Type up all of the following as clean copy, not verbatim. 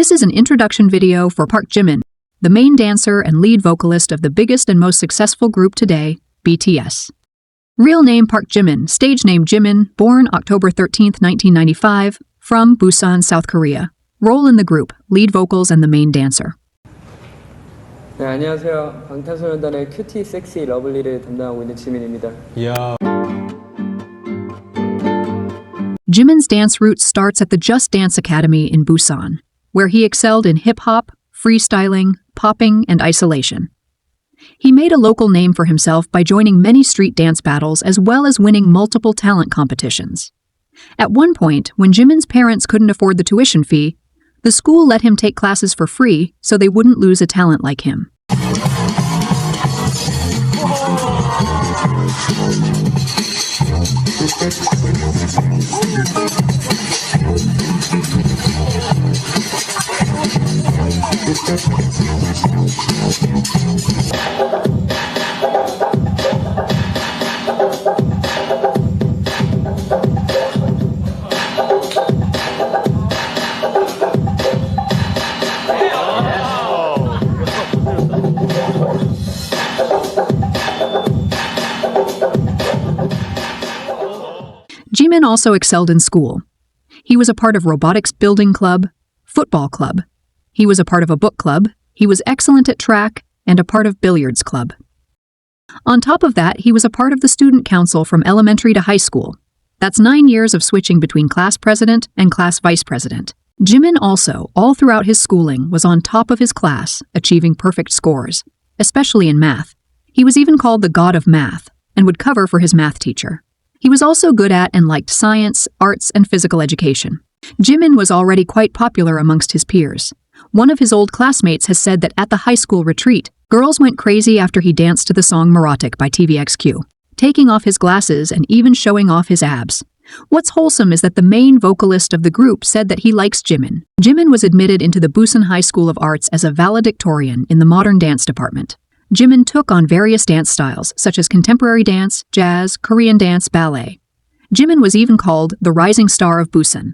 This is an introduction video for Park Jimin, the main dancer and lead vocalist of the biggest and most successful group today, BTS. Real name Park Jimin, stage name Jimin, born October 13, 1995, from Busan, South Korea. Role in the group, lead vocals and the main dancer. 네, 안녕하세요. 방탄소년단의 큐티 섹시 러블리를 담당하고 있는 지민입니다. Jimin's dance route starts at the Just Dance Academy in Busan, where he excelled in hip-hop, freestyling, popping, and isolation. He made a local name for himself by joining many street dance battles as well as winning multiple talent competitions. At one point, when Jimin's parents couldn't afford the tuition fee, the school let him take classes for free so they wouldn't lose a talent like him. Jimin also excelled in school. He was a part of robotics building club, football club. He was a part of a book club. He was excellent at track and a part of billiards club. On top of that, he was a part of the student council from elementary to high school. That's 9 years of switching between class president and class vice president. Jimin also, all throughout his schooling, was on top of his class, achieving perfect scores, especially in math. He was even called the god of math and would cover for his math teacher. He was also good at and liked science, arts, and physical education. Jimin was already quite popular amongst his peers. One of his old classmates has said that at the high school retreat, girls went crazy after he danced to the song Marotic by TVXQ, taking off his glasses and even showing off his abs. What's wholesome is that the main vocalist of the group said that he likes Jimin. Jimin was admitted into the Busan High School of Arts as a valedictorian in the modern dance department. Jimin took on various dance styles, such as contemporary dance, jazz, Korean dance, ballet. Jimin was even called the rising star of Busan.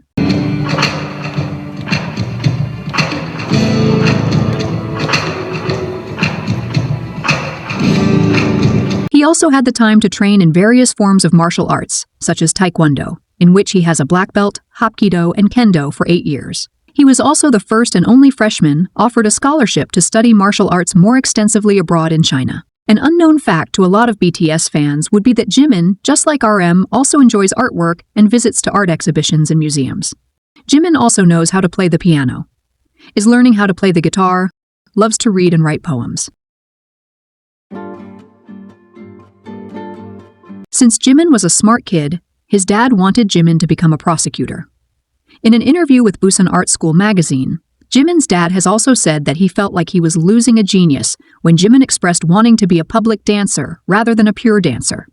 He also had the time to train in various forms of martial arts, such as Taekwondo, in which he has a black belt, Hapkido, and Kendo for 8 years. He was also the first and only freshman offered a scholarship to study martial arts more extensively abroad in China. An unknown fact to a lot of BTS fans would be that Jimin, just like RM, also enjoys artwork and visits to art exhibitions and museums. Jimin also knows how to play the piano, is learning how to play the guitar, loves to read and write poems. Since Jimin was a smart kid, his dad wanted Jimin to become a prosecutor. In an interview with Busan Art School magazine, Jimin's dad has also said that he felt like he was losing a genius when Jimin expressed wanting to be a public dancer rather than a pure dancer.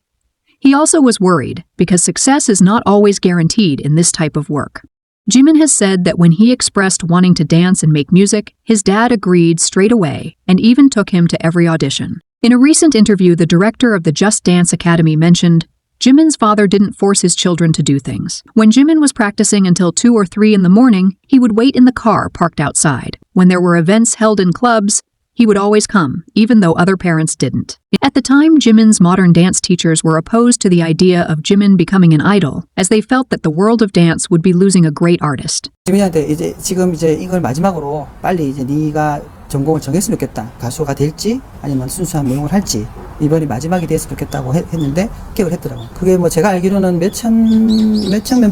He also was worried because success is not always guaranteed in this type of work. Jimin has said that when he expressed wanting to dance and make music, his dad agreed straight away and even took him to every audition. In a recent interview, the director of the Just Dance Academy mentioned, Jimin's father didn't force his children to do things. When Jimin was practicing until 2 or 3 in the morning, he would wait in the car parked outside. When there were events held in clubs, he would always come, even though other parents didn't. At the time, Jimin's modern dance teachers were opposed to the idea of Jimin becoming an idol, as they felt that the world of dance would be losing a great artist. 지민이한테 지금 이걸 마지막으로 빨리 네가 전공을 정했으면 좋겠다. 가수가 될지 아니면 순수한 무용을 할지 이번이 마지막이 됐으면 좋겠다고 했는데 합격을 했더라고요. 그게 제가 알기로는 몇천 명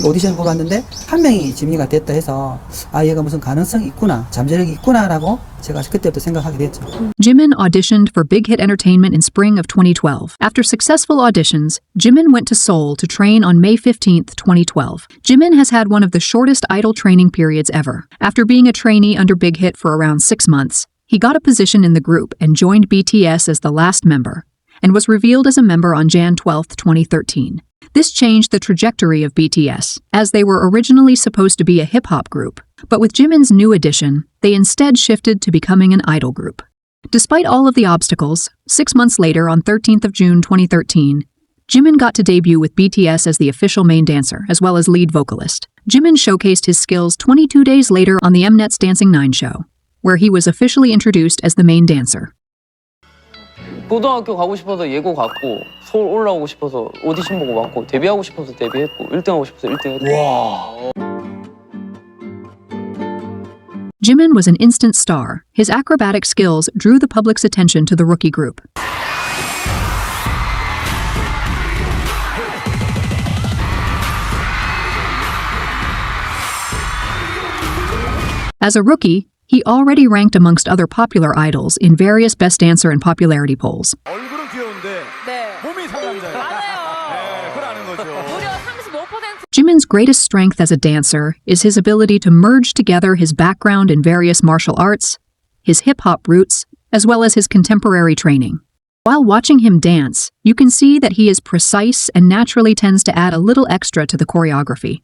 오디션 뽑았는데 한 명이 지민이가 됐다 해서 얘가 무슨 가능성이 있구나, 잠재력이 있구나라고 제가 그때부터 생각하게 됐죠. Jimin auditioned for Big Hit Entertainment in spring of 2012. After successful auditions, Jimin went to Seoul to train on May 15, 2012. Jimin has had one of the shortest idol training periods ever. After being a trainee under Big Hit for around 6 months, he got a position in the group and joined BTS as the last member, and was revealed as a member on Jan 12, 2013. This changed the trajectory of BTS, as they were originally supposed to be a hip-hop group. But with Jimin's new addition, they instead shifted to becoming an idol group. Despite all of the obstacles, 6 months later, on 13th of June 2013, Jimin got to debut with BTS as the official main dancer, as well as lead vocalist. Jimin showcased his skills 22 days later on the Mnet's Dancing 9 show, where he was officially introduced as the main dancer. 고등학교 가고 싶어서 예고 갔고 서울 올라오고 싶어서 오디션 보고 왔고 데뷔하고 싶어서 데뷔했고 1등하고 싶어서 1등했고 와. Jimin was an instant star. His acrobatic skills drew the public's attention to the rookie group. As a rookie, he already ranked amongst other popular idols in various Best Dancer and popularity polls. 얼굴은 귀여운데 네. 몸이 상남자예요. 맞아요. 네, 그걸 아는 거죠. 무려 35%. Jimin's greatest strength as a dancer is his ability to merge together his background in various martial arts, his hip-hop roots, as well as his contemporary training. While watching him dance, you can see that he is precise and naturally tends to add a little extra to the choreography.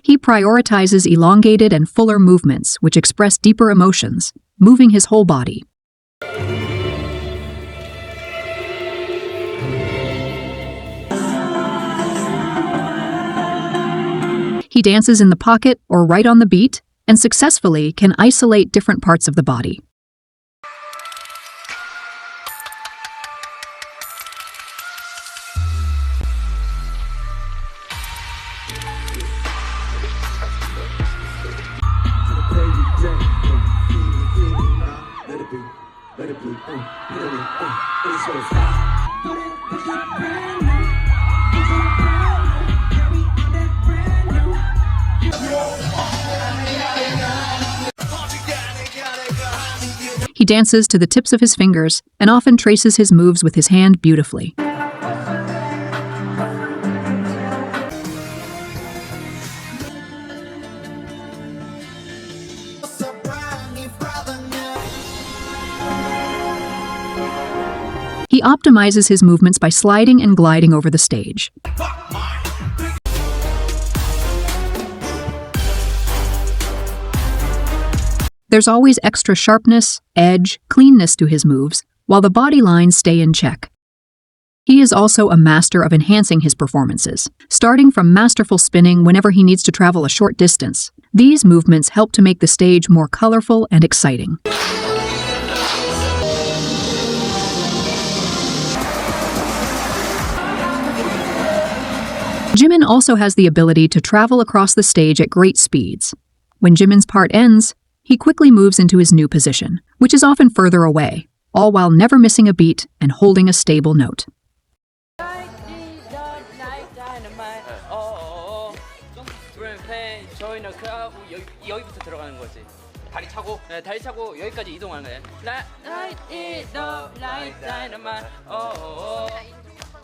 He prioritizes elongated and fuller movements, which express deeper emotions, moving his whole body. He dances in the pocket or right on the beat, and successfully can isolate different parts of the body. He dances to the tips of his fingers and often traces his moves with his hand beautifully. He optimizes his movements by sliding and gliding over the stage. There's always extra sharpness, edge, cleanness to his moves, while the body lines stay in check. He is also a master of enhancing his performances, starting from masterful spinning whenever he needs to travel a short distance. These movements help to make the stage more colorful and exciting. Jimin also has the ability to travel across the stage at great speeds. When Jimin's part ends, he quickly moves into his new position, which is often further away, all while never missing a beat and holding a stable note. 여기부터 들어가는 거지. 다리 차고, 네, 다리 차고 여기까지 이동하는 거예요. Light it up like dynamite.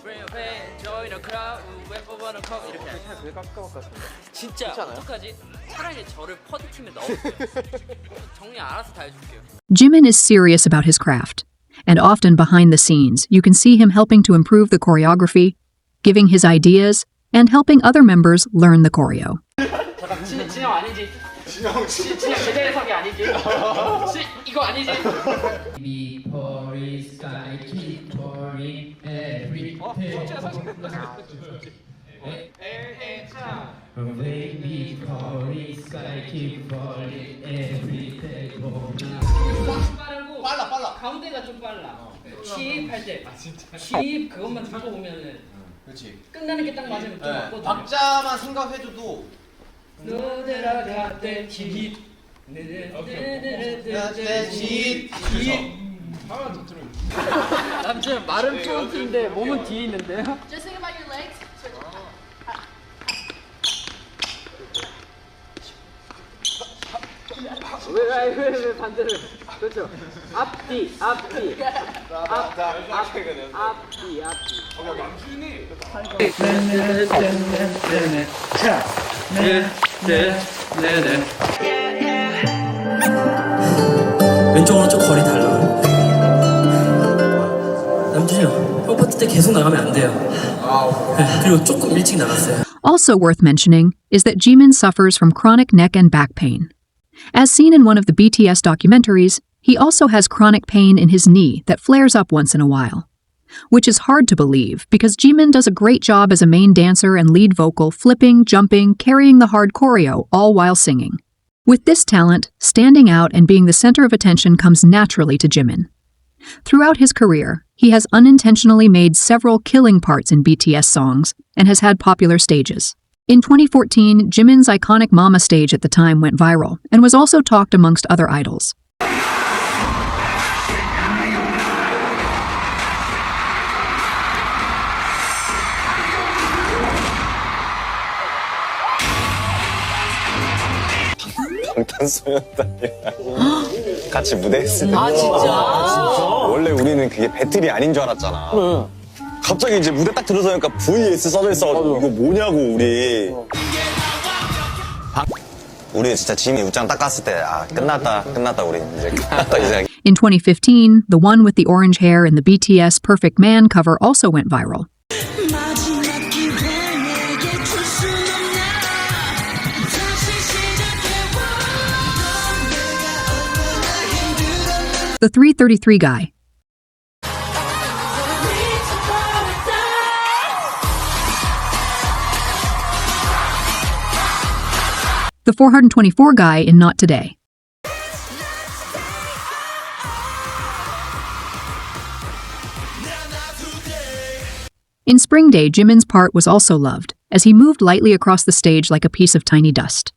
Bring your pain, join the crowd. Wait for one to come. 이렇게. 되게 깜깜할 것 같은데. 진짜 어떡하지? 차라리 저를 퍼드 팀에 넣어주세요. 정리 알아서 다 해줄게요. Jimin is serious about his craft, and often behind the scenes, you can see him helping to improve the choreography, giving his ideas, and helping other members learn the choreo. 잠깐, 진영 아니지? 진영 제자리석이 아니지? 이거 아니지? Before is sky keep falling every day. Before is sky keep falling every day. 빠르고 빨라. 가운데가 좀 빨라. 힙할 때 힙 그것만 듣고 보면은 그렇지. 끝나는 게 딱 맞으면 좀 맞거든. 박자만 생각해줘도 들어갈 때 힙. 남자는 말은 프론트인데 몸은 뒤에 있는데요? Just think about your legs. 왜 반대로? 그렇죠. 앞뒤. 앞뒤. 왼쪽 오른쪽 거리 달라. 계속 나가면 안 돼요. 네, 그리고 조금 일찍 나갔어요. Also worth mentioning is that Jimin suffers from chronic neck and back pain. As seen in one of the BTS documentaries, he also has chronic pain in his knee that flares up once in a while. Which is hard to believe because Jimin does a great job as a main dancer and lead vocal, flipping, jumping, carrying the hard choreo, all while singing. With this talent, standing out and being the center of attention comes naturally to Jimin. Throughout his career, he has unintentionally made several killing parts in BTS songs and has had popular stages. In 2014, Jimin's iconic Mama stage at the time went viral and was also talked amongst other idols. 방탄소년단이랑 같이 무대했을 때. 아 진짜? 원래 우리는 그게 배틀이 아닌 줄 알았잖아. 갑자기 이제 무대 딱 들어서니까 VS 써져 있어가지고 이거 뭐냐고 우리. 우리 진짜 지민이 웃장 딱 갔을 때 끝났다 우리 이제 끝났다 이제. In 2015, the one with the orange hair in the BTS Perfect Man cover also went viral. The 333 guy. The 424 guy in Not Today. In Spring Day, Jimin's part was also loved, as he moved lightly across the stage like a piece of tiny dust.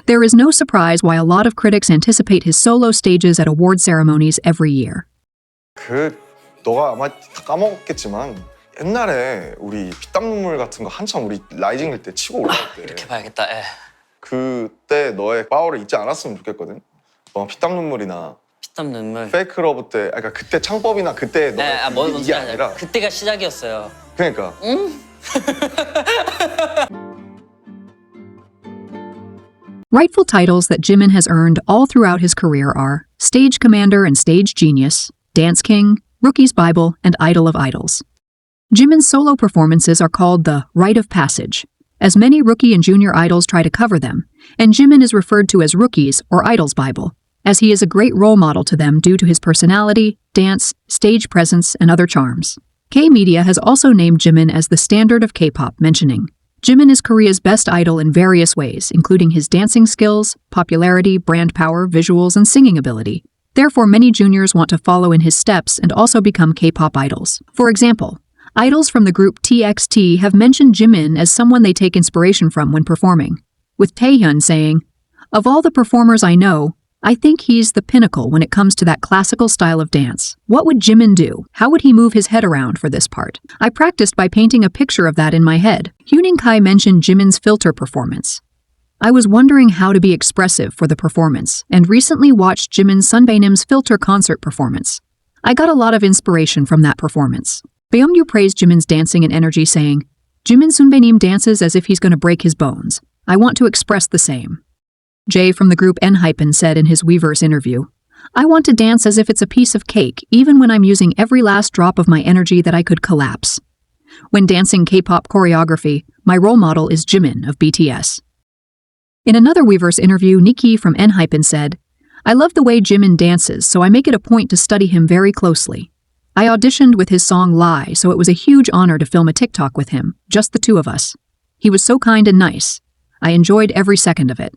There is no surprise why a lot of critics anticipate his solo stages at award ceremonies every year. 너가 아마 다 까먹었겠지만 옛날에 우리 피땀 눈물 같은 거 한참 우리 라이징일 때 치고 올라갈 때 이렇게 봐야겠다. 예. 그때 너의 파워를 잊지 않았으면 좋겠거든. 피땀 눈물이나 피땀 눈물. 페이크 러브 때, 그러니까 그때 창법이나 그때 너의 이게 아니라 그때가 시작이었어요. 그러니까. Rightful titles that Jimin has earned all throughout his career are Stage Commander and Stage Genius, Dance King, Rookie's Bible, and Idol of Idols. Jimin's solo performances are called the Rite of Passage, as many rookie and junior idols try to cover them, and Jimin is referred to as Rookie's or Idol's Bible, as he is a great role model to them due to his personality, dance, stage presence, and other charms. K-Media has also named Jimin as the standard of K-pop, mentioning, Jimin is Korea's best idol in various ways, including his dancing skills, popularity, brand power, visuals, and singing ability. Therefore, many juniors want to follow in his steps and also become K-pop idols. For example, idols from the group TXT have mentioned Jimin as someone they take inspiration from when performing, with Taehyun saying, "Of all the performers I know, I think he's the pinnacle when it comes to that classical style of dance. What would Jimin do? How would he move his head around for this part? I practiced by painting a picture of that in my head." Hyuning Kai mentioned Jimin's filter performance. I was wondering how to be expressive for the performance, and recently watched Jimin Sunbaenim's filter concert performance. I got a lot of inspiration from that performance. Beomgyu praised Jimin's dancing and energy, saying, "Jimin Sunbaenim dances as if he's going to break his bones. I want to express the same." Jay from the group Enhypen said in his Weverse interview, "I want to dance as if it's a piece of cake, even when I'm using every last drop of my energy that I could collapse. When dancing K-pop choreography, my role model is Jimin of BTS." In another Weverse interview, Nikki from Enhypen said, "I love the way Jimin dances, so I make it a point to study him very closely. I auditioned with his song Lie, so it was a huge honor to film a TikTok with him, just the two of us. He was so kind and nice. I enjoyed every second of it."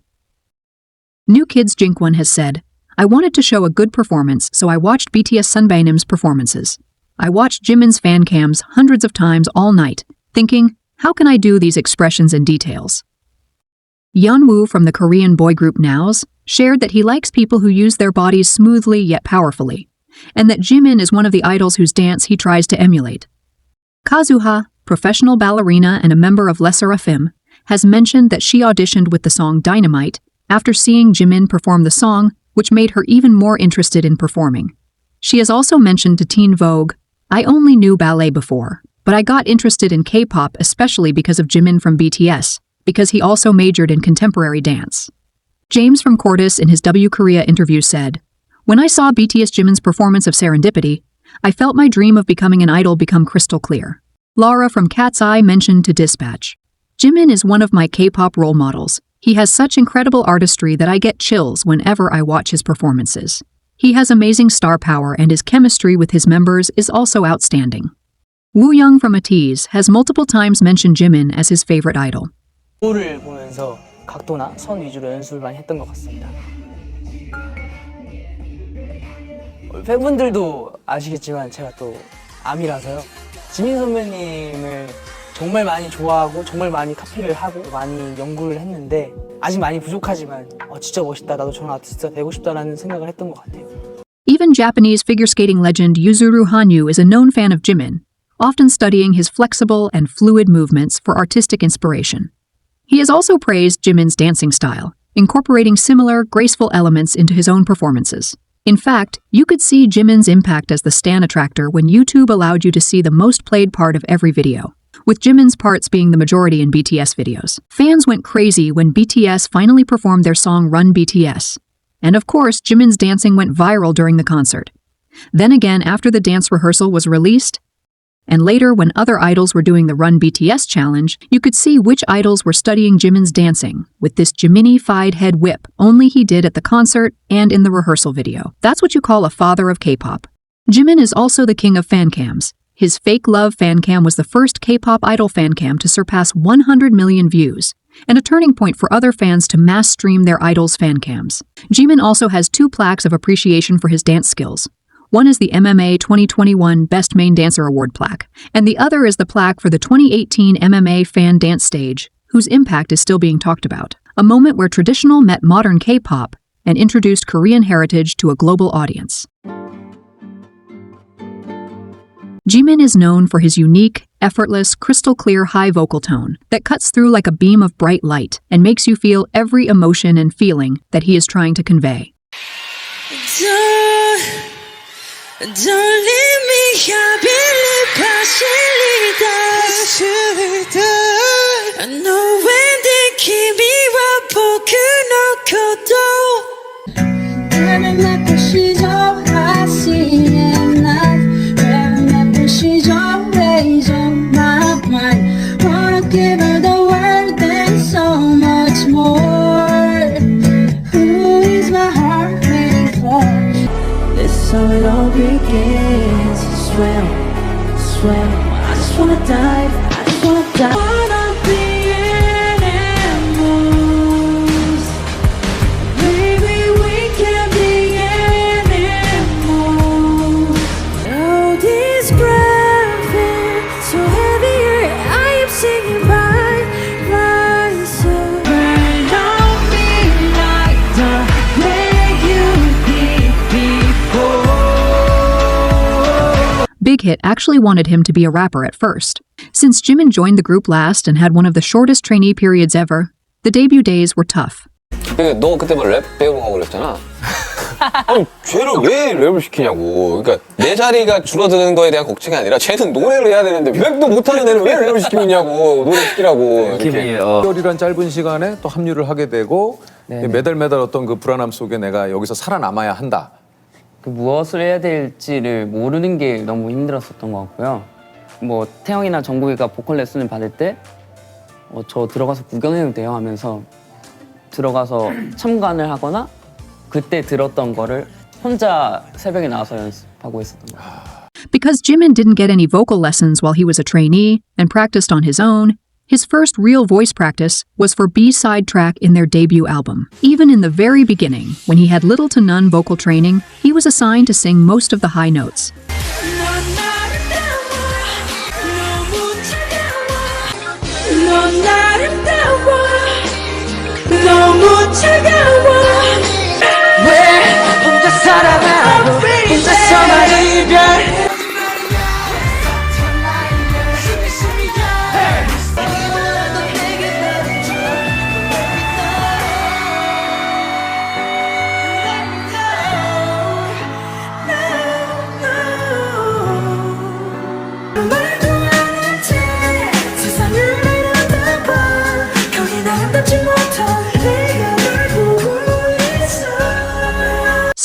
New Kids Jinkwon has said, "I wanted to show a good performance, so I watched BTS Sunbaenim's performances. I watched Jimin's fan cams hundreds of times all night, thinking, how can I do these expressions and details?" Yeonwoo from the Korean boy group Now's shared that he likes people who use their bodies smoothly yet powerfully, and that Jimin is one of the idols whose dance he tries to emulate. Kazuha, professional ballerina and a member of Les Seraphim, has mentioned that she auditioned with the song Dynamite after seeing Jimin perform the song, which made her even more interested in performing. She has also mentioned to Teen Vogue, "I only knew ballet before, but I got interested in K-pop especially because of Jimin from BTS, because he also majored in contemporary dance. James from Cordis in his W Korea interview said, "When I saw BTS Jimin's performance of Serendipity, I felt my dream of becoming an idol become crystal clear." Laura from Cat's Eye mentioned to Dispatch, "Jimin is one of my K-pop role models. He has such incredible artistry that I get chills whenever I watch his performances. He has amazing star power and his chemistry with his members is also outstanding." Woo Young from ATEEZ has multiple times mentioned Jimin as his favorite idol. 를 보면서 각도나 선 위주로 연습을 많이 했던 것 같습니다. 팬분들도 아시겠지만 제가 또 암이라서요. 지민 선배님을 정말 많이 좋아하고 정말 많이 카피를 하고 많이 연구를 했는데 아직 많이 부족하지만 진짜 멋있다. 나도 저런 아티스트가 되고 싶다라는 생각을 했던 것 같아요. Even Japanese figure skating legend Yuzuru Hanyu is a known fan of Jimin, often studying his flexible and fluid movements for artistic inspiration. He has also praised Jimin's dancing style, incorporating similar, graceful elements into his own performances. In fact, you could see Jimin's impact as the stan attractor when YouTube allowed you to see the most played part of every video, with Jimin's parts being the majority in BTS videos. Fans went crazy when BTS finally performed their song Run BTS. And of course, Jimin's dancing went viral during the concert. Then again, after the dance rehearsal was released, and later when other idols were doing the Run BTS challenge, you could see which idols were studying Jimin's dancing with this Jiminy-fied head whip only he did at the concert and in the rehearsal video. That's what you call a father of K-pop. Jimin is also the king of fan cams. His Fake Love fan cam was the first K-pop idol fan cam to surpass 100 million views, and a turning point for other fans to mass stream their idols' fan cams. Jimin also has 2 plaques of appreciation for his dance skills. One is the MMA 2021 Best Main Dancer Award plaque, and the other is the plaque for the 2018 MMA Fan Dance Stage, whose impact is still being talked about. A moment where traditional met modern K-pop and introduced Korean heritage to a global audience. Jimin is known for his unique, effortless, crystal-clear high vocal tone that cuts through like a beam of bright light and makes you feel every emotion and feeling that he is trying to convey. Don't leave me, I believe possibility. I know when they keep me up, 나는 나 것이죠, I see it life. 나는 나 것이죠, raise on my mind. Wanna give her the world and so much more. Who is my heart waiting for? This how it all begins. Swim, swim. I just wanna dive. I just wanna dive. Wanna be animals. Baby, we can be animals. Oh, this breath is so heavier. I am singing by myself. Burn on me like the way you did before. Big Hit actually wanted him to be a rapper at first. Since Jimin joined the group last and had one of the shortest trainee periods ever, the debut days were tough. 너 그때 뭐 랩 배우고 그랬잖아. 아니, 쟤를 왜 랩을 시키냐고. 그러니까 내 자리가 줄어드는 거에 대한 걱정이 아니라 쟤는 노래를 해야 되는데 랩도 못하는 애를 왜 랩을 시키냐고. 노래 시키라고. 이렇게. 6개월이란 짧은 시간에 또 합류를 하게 되고 매달 어떤 그 불안함 속에 내가 여기서 살아남아야 한다. 그 무엇을 해야 될지를 모르는 게 너무 힘들었었던 것 같고요. 뭐 태영이나 정국이가 보컬 레슨을 받을 때 저 들어가서 구경해도 돼요 하면서 들어가서 참관을 하거나 그때 들었던 거를 혼자 새벽에 나와서 연습하고 있었던 것 같아요. Because Jimin didn't get any vocal lessons while he was a trainee and practiced on his own, his first real voice practice was for B-side track in their debut album. Even in the very beginning, when he had little to none vocal training, he was assigned to sing most of the high notes.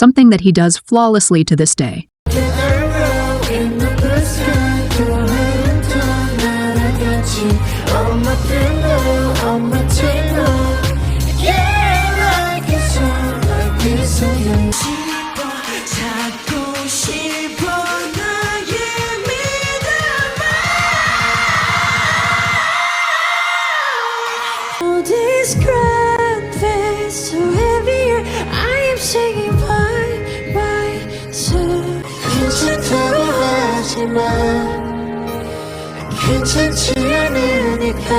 something that he does flawlessly to this day. This grand face so heavier I am shaking by myself 괜찮다고 하지만 괜찮지 않으니까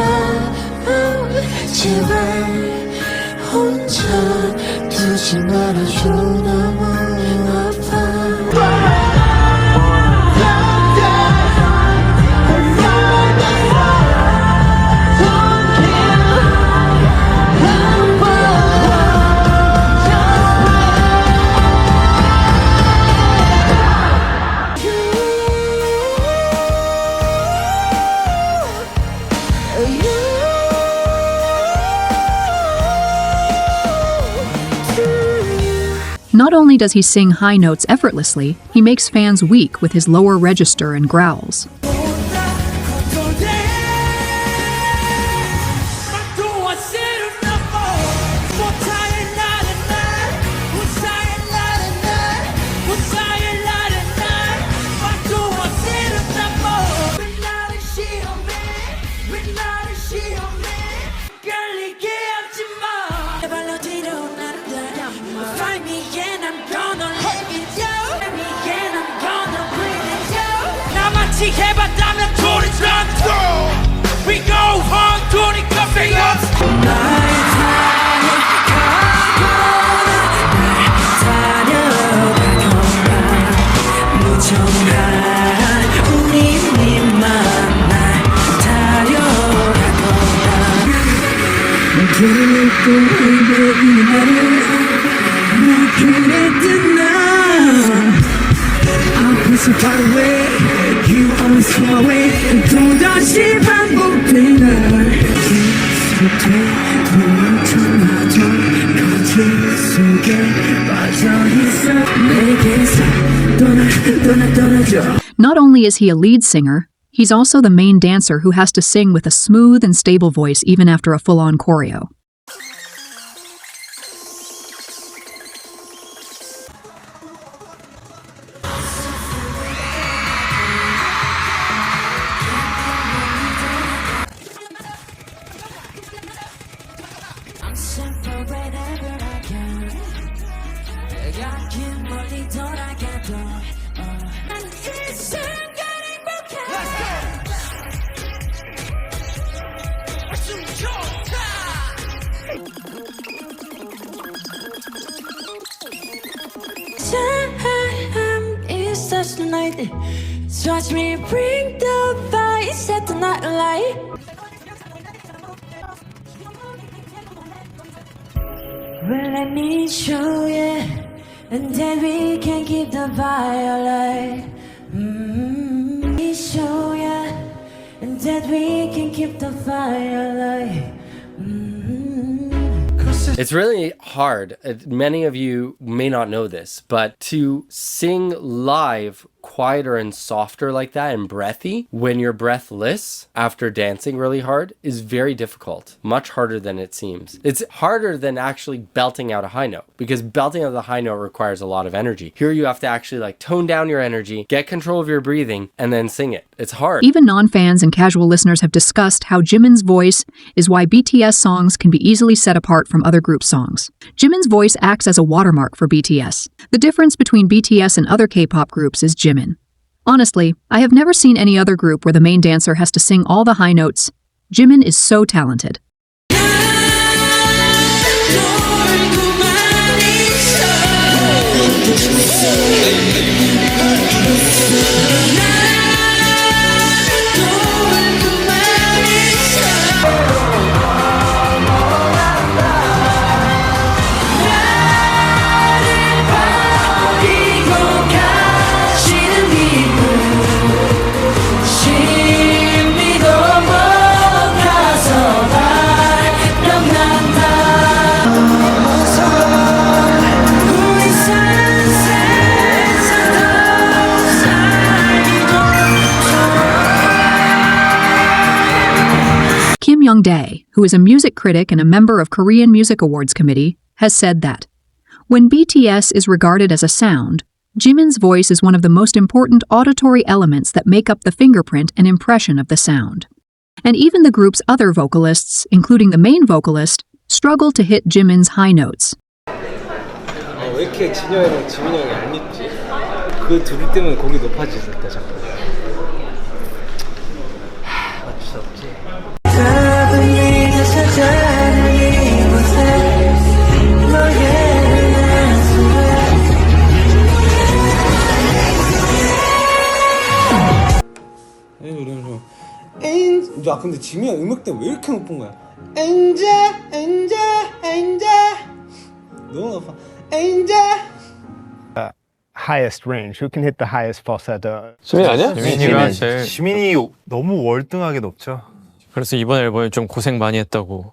제발 혼자 두지 말아줘 너무 아파 Not only does he sing high notes effortlessly, he makes fans weak with his lower register and growls. 해봤다면 둘이 stand We go home 둘이 coffee up Not only is he a lead singer, he's also the main dancer who has to sing with a smooth and stable voice even after a full-on choreo. Time is such a night. So watch me bring the fire, set the night light. Well, let me show you, and then we can keep the fire alive. Let me show you, and then we can keep the fire alive. It's really hard. Many of you may not know this, but to sing live quieter and softer like that and breathy when you're breathless after dancing really hard is very difficult. Much harder than it seems. It's harder than actually belting out a high note because belting out the high note requires a lot of energy. Here you have to actually like tone down your energy, get control of your breathing, and then sing it. It's hard. Even non-fans and casual listeners have discussed how Jimin's voice is why BTS songs can be easily set apart from other group songs. Jimin's voice acts as a watermark for BTS. The difference between BTS and other K-pop groups is Jimin. Honestly, I have never seen any other group where the main dancer has to sing all the high notes. Jimin is so talented. Young-dae, who is a music critic and a member of Korean Music Awards Committee, has said that when BTS is regarded as a sound, Jimin's voice is one of the most important auditory elements that make up the fingerprint and impression of the sound. And even the group's other vocalists, including the main vocalist, struggle to hit Jimin's high notes. 왜 이렇게 진영이랑 지민이 형이 안 입지? 그 둘이 때문에 곡이 높아지니까 자꾸. 어쩔 수 없지. 이러면서 야 근데 지민이 형 음역대 왜 이렇게 높은 거야? 엔제 너무 높아. highest range. Who can hit the highest falsetto? 지민이 아니야? 지민이가 제일. 지민이 너무 월등하게 높죠. 그래서 이번 앨범에 좀 고생 많이 했다고.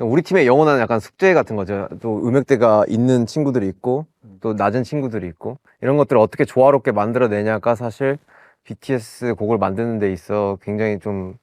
우리 팀의 영원한 약간 숙제 같은 거죠. 또 음역대가 있는 친구들이 있고 또 낮은 친구들이 있고 이런 것들을 어떻게 조화롭게 만들어내냐가 사실 BTS 곡을 만드는 데 있어 굉장히 좀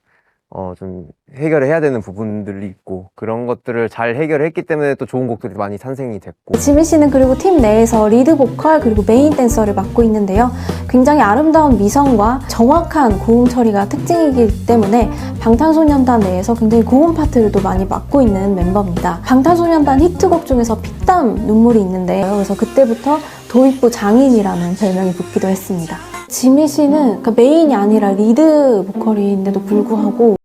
해결을 해야 되는 부분들이 있고 그런 것들을 잘 해결했기 때문에 또 좋은 곡들이 많이 탄생이 됐고. 지민 씨는 그리고 팀 내에서 리드 보컬 그리고 메인 댄서를 맡고 있는데요. 굉장히 아름다운 미성과 정확한 고음 처리가 특징이기 때문에 방탄소년단 내에서 굉장히 고음 파트를 또 많이 맡고 있는 멤버입니다. 방탄소년단 히트곡 중에서 피땀 눈물이 있는데요. 그래서 그때부터 도입부 장인이라는 별명이 붙기도 했습니다. 지민 씨는 그러니까 메인이 아니라 리드 보컬인데도 불구하고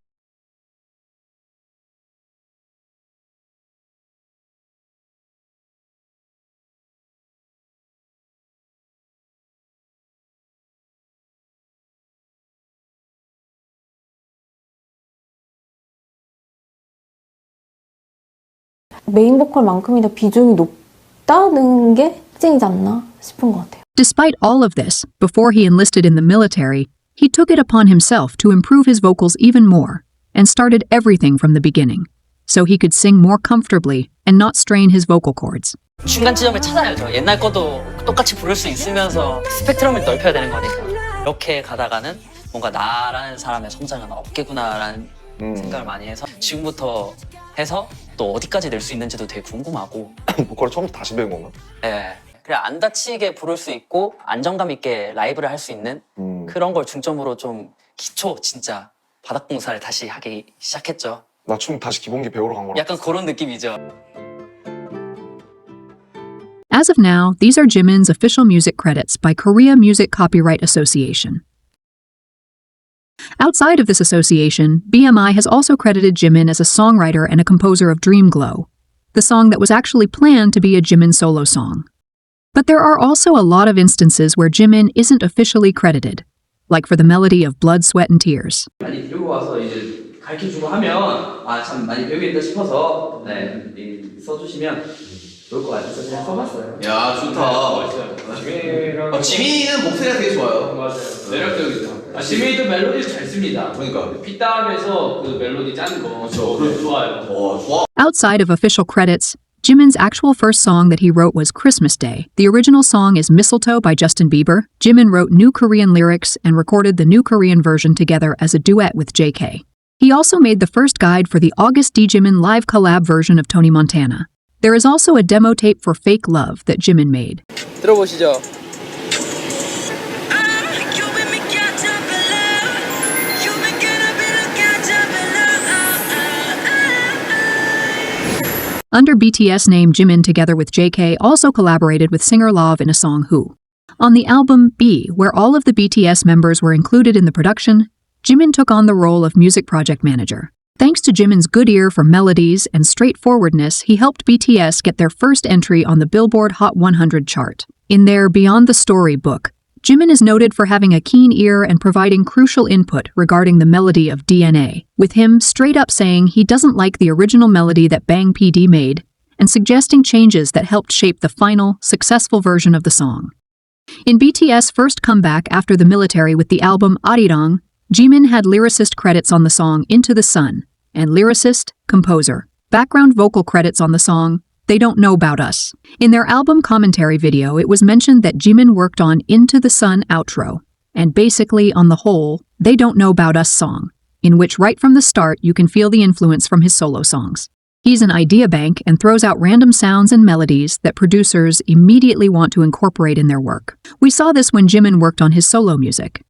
메인 보컬만큼이나 비중이 높다는 게 특징이지 않나 싶은 것 같아요. Despite all of this, before he enlisted in the military, he took it upon himself to improve his vocals even more and started everything from the beginning, so he could sing more comfortably and not strain his vocal cords. 중간 지점을 찾아야죠. 옛날 것도 똑같이 부를 수 있으면서 스펙트럼을 넓혀야 되는 거니까. 이렇게 가다가는 뭔가 나라는 사람의 성장은 없겠구나라는 생각을 많이 해서 지금부터 해서 또 어디까지 낼 수 있는지도 되게 궁금하고. 보컬을 처음부터 다시 배운 건가? 네. 그냥 안 다치게 부를 수 있고 안정감 있게 라이브를 할 수 있는 그런 걸 중점으로 좀 기초 진짜 바닥 공사를 다시 하기 시작했죠. 나 춤 다시 기본기 배우러 간 거라. 약간 그런 느낌이죠. As of now, these are Jimin's official music credits by Korea Music Copyright Association. Outside of this association, BMI has also credited Jimin as a songwriter and a composer of Dream Glow, the song that was actually planned to be a Jimin solo song. But there are also a lot of instances where Jimin isn't officially credited, like for the melody of Blood, Sweat and Tears. 많이 들고 와서 이제 가르쳐주고 하면 참 많이 배우겠다 싶어서 써주시면 좋을 것 같아서 그냥 써봤어요. 야 좋다. 지민이는 목소리가 되게 좋아요. 맞아요. 매력적이죠. 지민이도 멜로디 잘 씁니다. 그러니까 빗다음에서 그 멜로디 짜는 거 좋아요. 좋아. Outside of official credits, Jimin's actual first song that he wrote was Christmas Day. The original song is Mistletoe by Justin Bieber. Jimin wrote new Korean lyrics and recorded the new Korean version together as a duet with JK. He also made the first guide for the August TheJimin live collab version of Tony Montana. There is also a demo tape for Fake Love that Jimin made. 들어보시죠. Under BTS name, Jimin together with JK also collaborated with singer Lauv in a song Who. On the album B, where all of the BTS members were included in the production, Jimin took on the role of music project manager. Thanks to Jimin's good ear for melodies and straightforwardness, he helped BTS get their first entry on the Billboard Hot 100 chart. In their Beyond the Story book, Jimin is noted for having a keen ear and providing crucial input regarding the melody of DNA, with him straight up saying he doesn't like the original melody that Bang PD made and suggesting changes that helped shape the final, successful version of the song. In BTS' first comeback after the military with the album Arirang, Jimin had lyricist credits on the song Into the Sun, and lyricist, composer, background vocal credits on the song They Don't Know About Us. In their album commentary video, it was mentioned that Jimin worked on Into the Sun outro, and basically, on the whole, They Don't Know About Us song. in which right from the start you can feel the influence from his solo songs. He's an idea bank and throws out random sounds and melodies that producers immediately want to incorporate in their work. We saw this when Jimin worked on his solo music.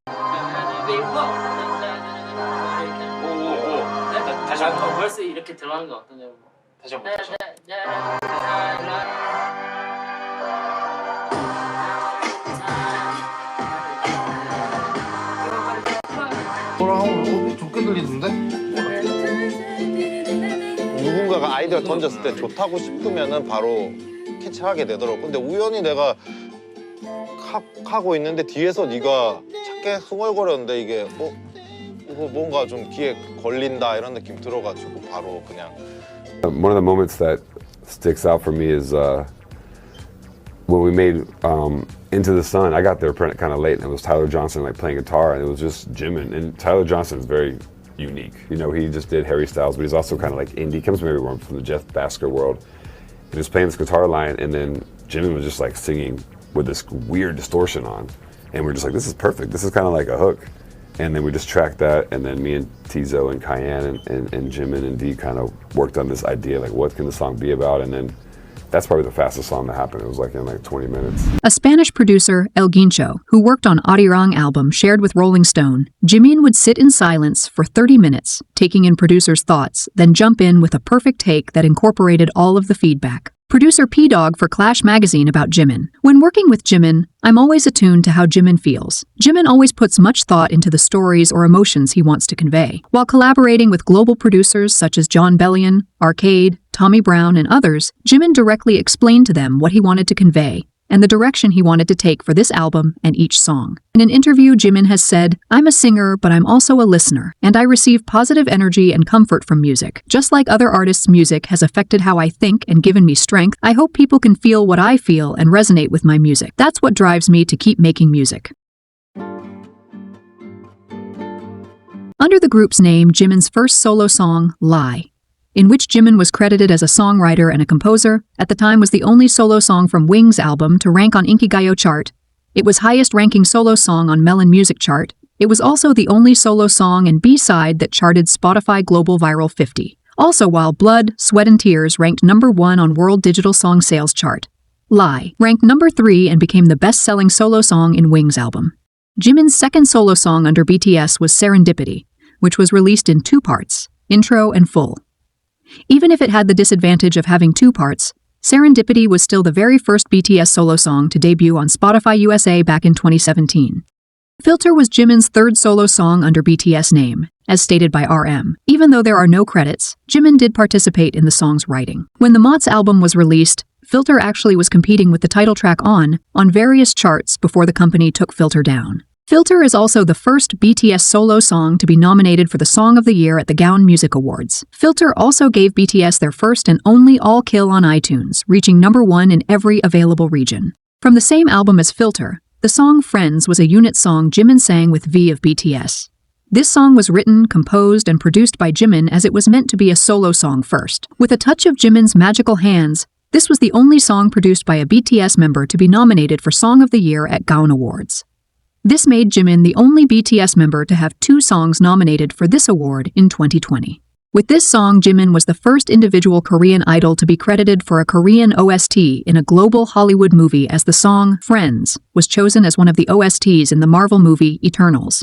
다시 한번 벌써 이렇게 들어가는 거 어떠냐고. 다시 한번. 좋게 들리던데? 누군가가 아이디어를 던졌을 때 좋다고 싶으면은 바로 캐치하게 되더라고. 근데 우연히 내가 하고 있는데 뒤에서 네가 찾게 흥얼거렸는데 이게 이거 뭔가 좀 귀에 걸린다 이런 느낌 들어가지고 바로 그냥. One of the moments that sticks out for me is when we made Into the Sun. I got there kind of late, and it was Tyler Johnson like playing guitar, and it was just Jimin. And Tyler Johnson is very unique. You know, he just did Harry Styles, but he's also kind of like indie. He comes from everywhere, from the Jeff Basker world. And he was playing this guitar line, and then Jimin was just like singing with this weird distortion on, and we're just like, this is perfect. This is kind of like a hook. And then we just tracked that, and then me and Tizo and Cayenne and Jimin and D kind of worked on this idea, like what can the song be about, and then that's probably the fastest song to happen. It was like in like 20 minutes. A Spanish producer, El Guincho, who worked on Arirang album, shared with Rolling Stone, Jimin would sit in silence for 30 minutes, taking in producers' thoughts, then jump in with a perfect take that incorporated all of the feedback. Producer P-Dog for Clash magazine about Jimin. When working with Jimin, I'm always attuned to how Jimin feels. Jimin always puts much thought into the stories or emotions he wants to convey. While collaborating with global producers such as John Bellion, Arcade, Tommy Brown, and others, Jimin directly explained to them what he wanted to convey and the direction he wanted to take for this album and each song. In an interview, Jimin has said, "I'm a singer, but I'm also a listener, and I receive positive energy and comfort from music. Just like other artists' music has affected how I think and given me strength, I hope people can feel what I feel and resonate with my music. That's what drives me to keep making music." Under the group's name, Jimin's first solo song, Lie, in which Jimin was credited as a songwriter and a composer, at the time was the only solo song from Wings' album to rank on Inkigayo chart. It was highest-ranking solo song on Melon Music chart. It was also the only solo song and B-side that charted Spotify Global Viral 50. Also, while Blood, Sweat and Tears ranked #1 on World Digital Song Sales chart. Lie ranked #3 and became the best-selling solo song in Wings' album. Jimin's second solo song under BTS was Serendipity, which was released in 2 parts, intro and full. Even if it had the disadvantage of having 2 parts, Serendipity was still the very first BTS solo song to debut on Spotify USA back in 2017. Filter was Jimin's third solo song under BTS name, as stated by RM. Even though there are no credits, Jimin did participate in the song's writing. When the Mott's album was released, Filter actually was competing with the title track on various charts before the company took Filter down. Filter is also the first BTS solo song to be nominated for the Song of the Year at the Gaon Music Awards. Filter also gave BTS their first and only all-kill on iTunes, reaching #1 in every available region. From the same album as Filter, the song Friends was a unit song Jimin sang with V of BTS. This song was written, composed, and produced by Jimin as it was meant to be a solo song first. With a touch of Jimin's magical hands, this was the only song produced by a BTS member to be nominated for Song of the Year at Gaon Awards. This made Jimin the only BTS member to have 2 songs nominated for this award in 2020. With this song, Jimin was the first individual Korean idol to be credited for a Korean OST in a global Hollywood movie, as the song Friends was chosen as one of the OSTs in the Marvel movie Eternals.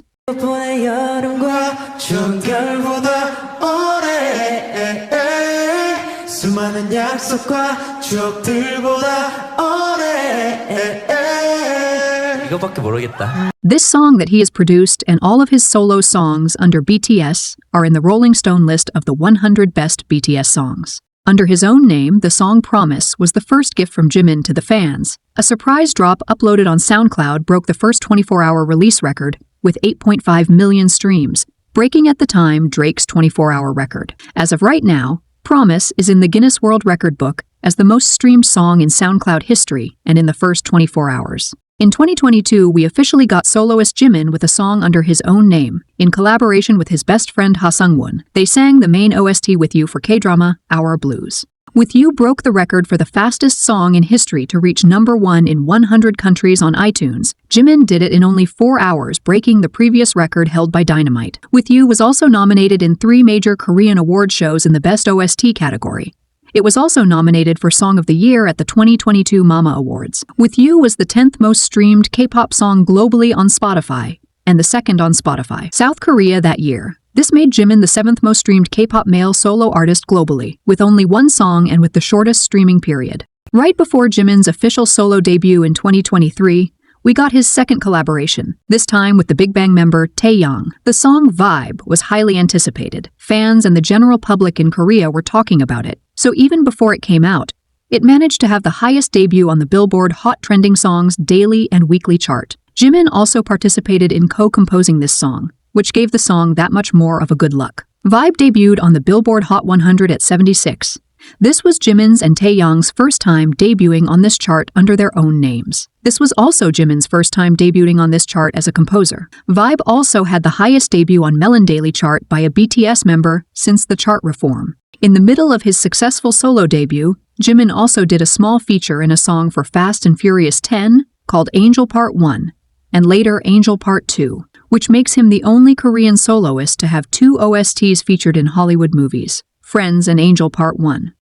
This song that he has produced and all of his solo songs under BTS are in the Rolling Stone list of the 100 best BTS songs. Under his own name, the song Promise was the first gift from Jimin to the fans. A surprise drop uploaded on SoundCloud broke the first 24-hour release record with 8.5 million streams, breaking at the time Drake's 24-hour record. As of right now, Promise is in the Guinness World Record book as the most streamed song in SoundCloud history and in the first 24 hours. In 2022, we officially got soloist Jimin with a song under his own name, in collaboration with his best friend Ha Sung-won. They sang the main OST with you for K-drama Our Blues. With You broke the record for the fastest song in history to reach number 1 in 100 countries on iTunes. Jimin did it in only 4 hours, breaking the previous record held by Dynamite. With You was also nominated in 3 major Korean award shows in the Best OST category. It was also nominated for Song of the Year at the 2022 Mama Awards. With You was the 10th most streamed K-pop song globally on Spotify, and the 2nd on Spotify, South Korea that year. This made Jimin the 7th most streamed K-pop male solo artist globally, with only 1 song and with the shortest streaming period. Right before Jimin's official solo debut in 2023, we got his second collaboration, this time with the Big Bang member Taehyung. The song Vibe was highly anticipated. Fans and the general public in Korea were talking about it, so even before it came out, it managed to have the highest debut on the Billboard Hot Trending Songs daily and weekly chart. Jimin also participated in co-composing this song, which gave the song that much more of a good luck. Vibe debuted on the Billboard Hot 100 at 76. This was Jimin's and Taehyung's first time debuting on this chart under their own names. This was also Jimin's first time debuting on this chart as a composer. Vibe also had the highest debut on Melon Daily chart by a BTS member since the chart reform. In the middle of his successful solo debut, Jimin also did a small feature in a song for Fast and Furious 10 called Angel Part 1, and later Angel Part 2, which makes him the only Korean soloist to have 2 OSTs featured in Hollywood movies, Friends and Angel Part 1.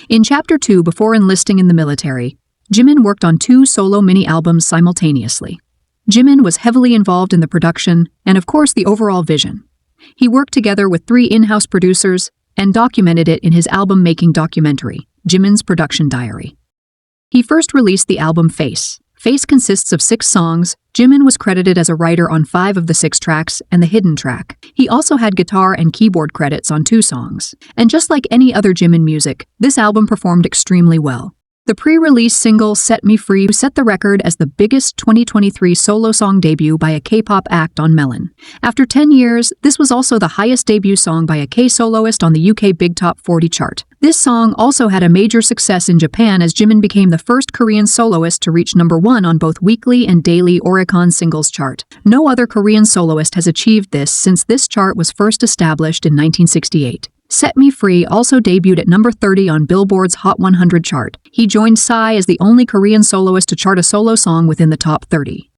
In Chapter 2, before enlisting in the military, Jimin worked on 2 solo mini-albums simultaneously. Jimin was heavily involved in the production and, of course, the overall vision. He worked together with 3 in-house producers and documented it in his album-making documentary, Jimin's Production Diary. He first released the album Face. Face consists of 6 songs. Jimin was credited as a writer on 5 of the 6 tracks and the hidden track. He also had guitar and keyboard credits on 2 songs. And just like any other Jimin music, this album performed extremely well. The pre-release single Set Me Free set the record as the biggest 2023 solo song debut by a K-pop act on Melon. After 10 years, this was also the highest debut song by a K-soloist on the UK Big Top 40 chart. This song also had a major success in Japan as Jimin became the first Korean soloist to reach number 1 on both weekly and daily Oricon singles chart. No other Korean soloist has achieved this since this chart was first established in 1968. Set Me Free also debuted at number 30 on Billboard's Hot 100 chart. He joined Psy as the only Korean soloist to chart a solo song within the top 30.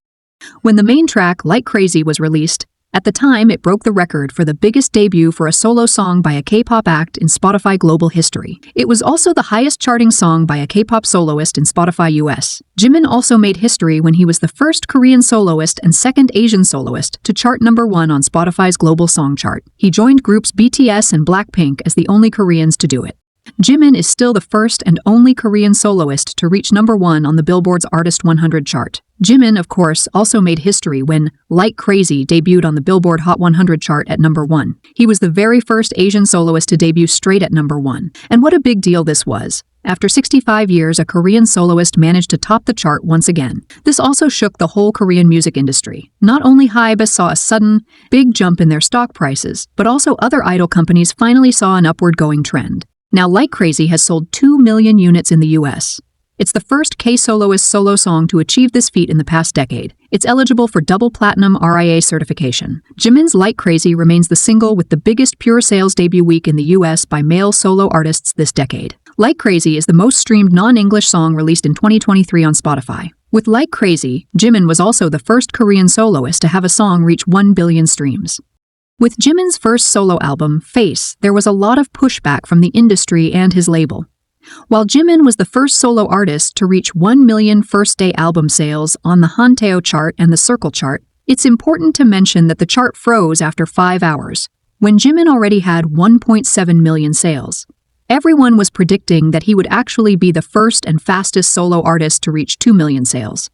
When the main track, Like Crazy, was released, at the time it broke the record for the biggest debut for a solo song by a K-pop act in Spotify global history. It was also the highest charting song by a K-pop soloist in Spotify US. Jimin also made history when he was the first Korean soloist and second Asian soloist to chart number 1 on Spotify's global song chart. He joined groups BTS and Blackpink as the only Koreans to do it. Jimin is still the first and only Korean soloist to reach number 1 on the Billboard's Artist 100 chart. Jimin, of course, also made history when Like Crazy debuted on the Billboard Hot 100 chart at number 1. He was the very first Asian soloist to debut straight at number 1. And what a big deal this was. After 65 years, a Korean soloist managed to top the chart once again. This also shook the whole Korean music industry. Not only Hybe saw a sudden, big jump in their stock prices, but also other idol companies finally saw an upward going trend. Now, Like Crazy has sold 2 million units in the US. It's the first K-soloist solo song to achieve this feat in the past decade. It's eligible for double platinum RIA certification. Jimin's Like Crazy remains the single with the biggest pure sales debut week in the US by male solo artists this decade. Like Crazy is the most streamed non-English song released in 2023 on Spotify. With Like Crazy, Jimin was also the first Korean soloist to have a song reach 1 billion streams. With Jimin's first solo album, Face, there was a lot of pushback from the industry and his label. While Jimin was the first solo artist to reach 1 million first-day album sales on the Hanteo chart and the Circle chart, it's important to mention that the chart froze after 5 hours, when Jimin already had 1.7 million sales. Everyone was predicting that he would actually be the first and fastest solo artist to reach 2 million sales.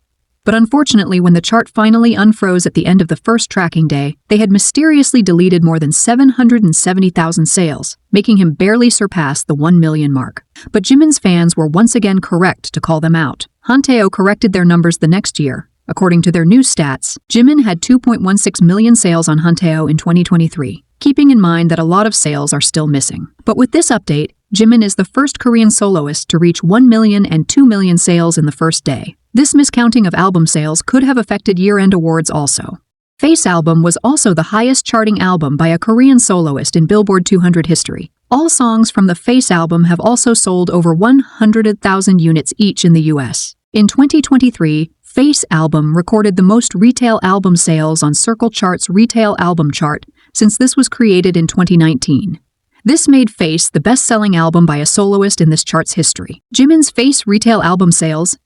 But unfortunately, when the chart finally unfroze at the end of the first tracking day, they had mysteriously deleted more than 770,000 sales, making him barely surpass the 1 million mark. But Jimin's fans were once again correct to call them out. Hanteo corrected their numbers the next year. According to their new stats, Jimin had 2.16 million sales on Hanteo in 2023, keeping in mind that a lot of sales are still missing. But with this update, Jimin is the first Korean soloist to reach 1 million and 2 million sales in the first day. This miscounting of album sales could have affected year-end awards also. Face album was also the highest charting album by a Korean soloist in Billboard 200 history. All songs from the Face album have also sold over 100,000 units each in the US. In 2023, Face album recorded the most retail album sales on Circle Chart's retail album chart since this was created in 2019. This made Face the best-selling album by a soloist in this chart's history. Jimin's Face retail album sales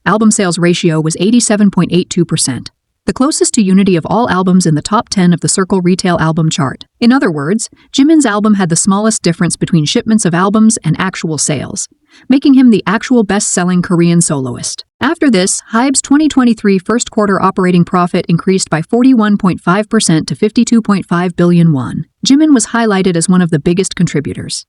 ratio was 87.82%. The closest to unity of all albums in the top 10 of the Circle retail album chart. In other words, Jimin's album had the smallest difference between shipments of albums and actual sales, making him the actual best-selling Korean soloist. After this, HYBE's 2023 first quarter operating profit increased by 41.5% to 52.5 billion won. Jimin was highlighted as one of the biggest contributors.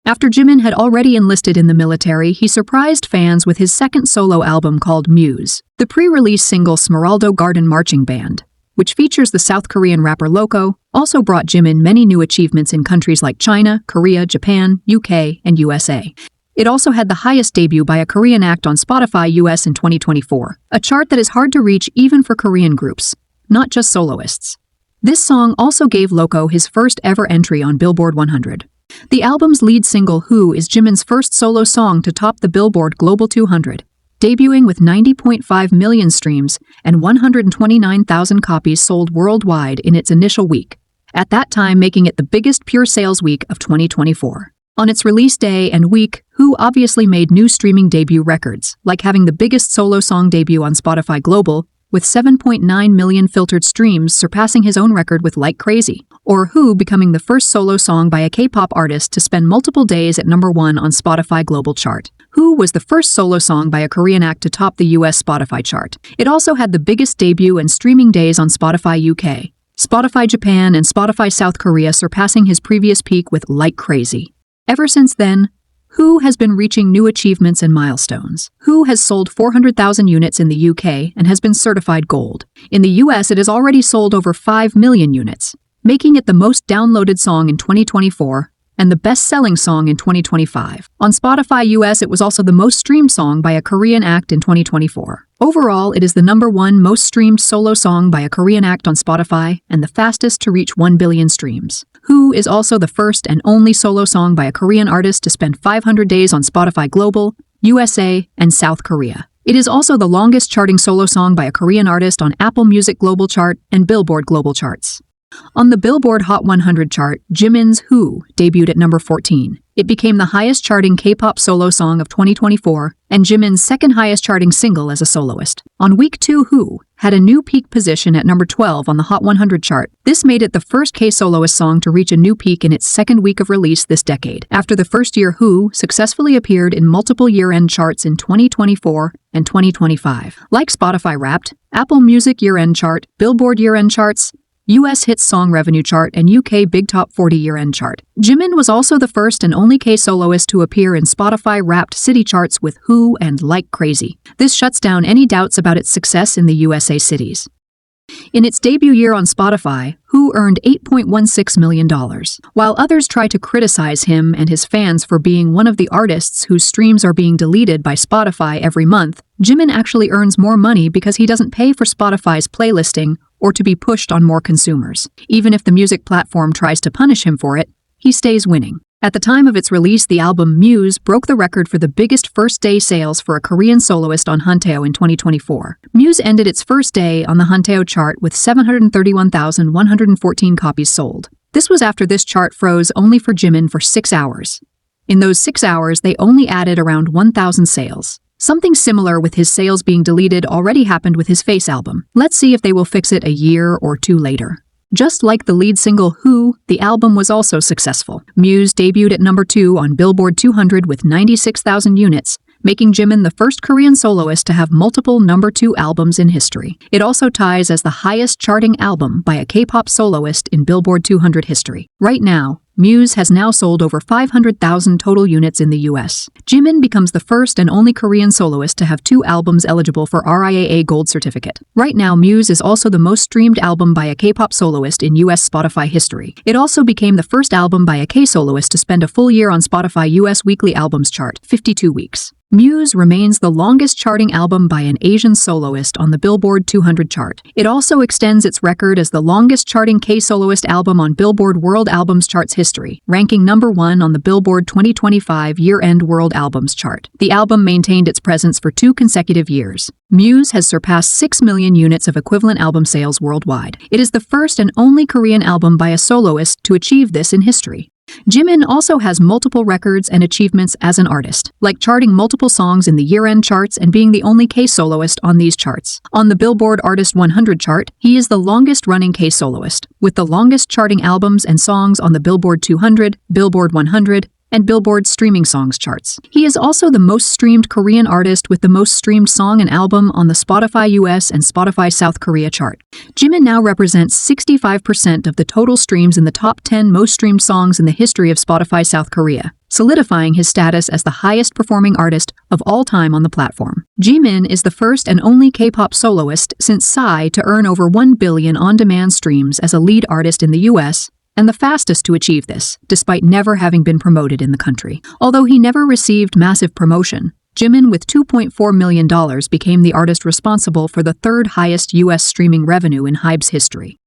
After Jimin had already enlisted in the military, he surprised fans with his second solo album called Muse. The pre-release single Smeraldo Garden Marching Band, which features the South Korean rapper Loco, also brought Jimin many new achievements in countries like China, Korea, Japan, UK, and USA. It also had the highest debut by a Korean act on Spotify US in 2024, a chart that is hard to reach even for Korean groups, not just soloists. This song also gave Loco his first ever entry on Billboard 100. The album's lead single, Who, is Jimin's first solo song to top the Billboard Global 200, debuting with 90.5 million streams and 129,000 copies sold worldwide in its initial week, at that time making it the biggest pure sales week of 2024. On its release day and week, Who obviously made new streaming debut records, like having the biggest solo song debut on Spotify Global, with 7.9 million filtered streams, surpassing his own record with Like Crazy, or Who becoming the first solo song by a K-pop artist to spend multiple days at #1 on Spotify Global chart. Who was the first solo song by a Korean act to top the US Spotify chart. It also had the biggest debut and streaming days on Spotify UK, Spotify Japan, and Spotify South Korea, surpassing his previous peak with Like Crazy. Ever since then, Who has been reaching new achievements and milestones. Who has sold 400,000 units in the UK and has been certified gold. In the US, it has already sold over 5 million units, making it the most downloaded song in 2024 and the best-selling song in 2025. On Spotify US, it was also the most streamed song by a Korean act in 2024. Overall, it is the #1 most streamed solo song by a Korean act on Spotify and the fastest to reach 1 billion streams. Who is also the first and only solo song by a Korean artist to spend 500 days on Spotify Global, USA, and South Korea. It is also the longest charting solo song by a Korean artist on Apple Music Global Chart and Billboard Global Charts. On the Billboard Hot 100 chart, Jimin's Who debuted at number 14. It became the highest charting K-pop solo song of 2024 and Jimin's second highest charting single as a soloist. On week 2, Who had a new peak position at number 12 on the Hot 100 chart. This made it the first K-soloist song to reach a new peak in its second week of release this decade. After the first year, Who successfully appeared in multiple year-end charts in 2024 and 2025, like Spotify Wrapped, Apple Music year-end chart, Billboard year-end charts, US Hits Song Revenue Chart, and UK Big Top 40 year-end chart. Jimin was also the first and only K-soloist to appear in Spotify Wrapped city charts with Who and Like Crazy. This shuts down any doubts about its success in the USA cities. In its debut year on Spotify, Who earned $8.16 million. While others try to criticize him and his fans for being one of the artists whose streams are being deleted by Spotify every month, Jimin actually earns more money because he doesn't pay for Spotify's playlisting or to be pushed on more consumers. Even if the music platform tries to punish him for it, he stays winning. At the time of its release, the album Muse broke the record for the biggest first-day sales for a Korean soloist on Hanteo in 2024. Muse ended its first day on the Hanteo chart with 731,114 copies sold. This was after this chart froze only for Jimin for 6 hours. In those 6 hours, they only added around 1,000 sales. Something similar with his sales being deleted already happened with his Face album. Let's see if they will fix it a year or two later. Just like the lead single Who, the album was also successful. Muse debuted at number 2 on Billboard 200 with 96,000 units, making Jimin the first Korean soloist to have multiple number 2 albums in history. It also ties as the highest charting album by a K-pop soloist in Billboard 200 history. Right now, Muse has now sold over 500,000 total units in the US. Jimin becomes the first and only Korean soloist to have 2 albums eligible for RIAA Gold certificate. Right now, Muse is also the most streamed album by a K-pop soloist in US Spotify history. It also became the first album by a K-soloist to spend a full year on Spotify US Weekly Albums chart, 52 weeks. Muse remains the longest charting album by an Asian soloist on the Billboard 200 chart. It also extends its record as the longest charting K-soloist album on Billboard World Albums Chart's history, ranking number 1 on the Billboard 2025 Year-End World Albums chart. The album maintained its presence for 2 consecutive years. Muse has surpassed 6 million units of equivalent album sales worldwide. It is the first and only Korean album by a soloist to achieve this in history. Jimin also has multiple records and achievements as an artist, like charting multiple songs in the year-end charts and being the only K-soloist on these charts. On the Billboard Artist 100 chart, he is the longest-running K-soloist, with the longest charting albums and songs on the Billboard 200, Billboard 100, and Billboard Streaming Songs charts. He is also the most streamed Korean artist with the most streamed song and album on the Spotify US and Spotify South Korea chart. Jimin now represents 65% of the total streams in the top 10 most streamed songs in the history of Spotify South Korea, solidifying his status as the highest performing artist of all time on the platform. Jimin is the first and only K-pop soloist since Psy to earn over 1 billion on-demand streams as a lead artist in the US, and the fastest to achieve this, despite never having been promoted in the country. Although he never received massive promotion, Jimin with $2.4 million became the artist responsible for the third highest US streaming revenue in HYBE's history.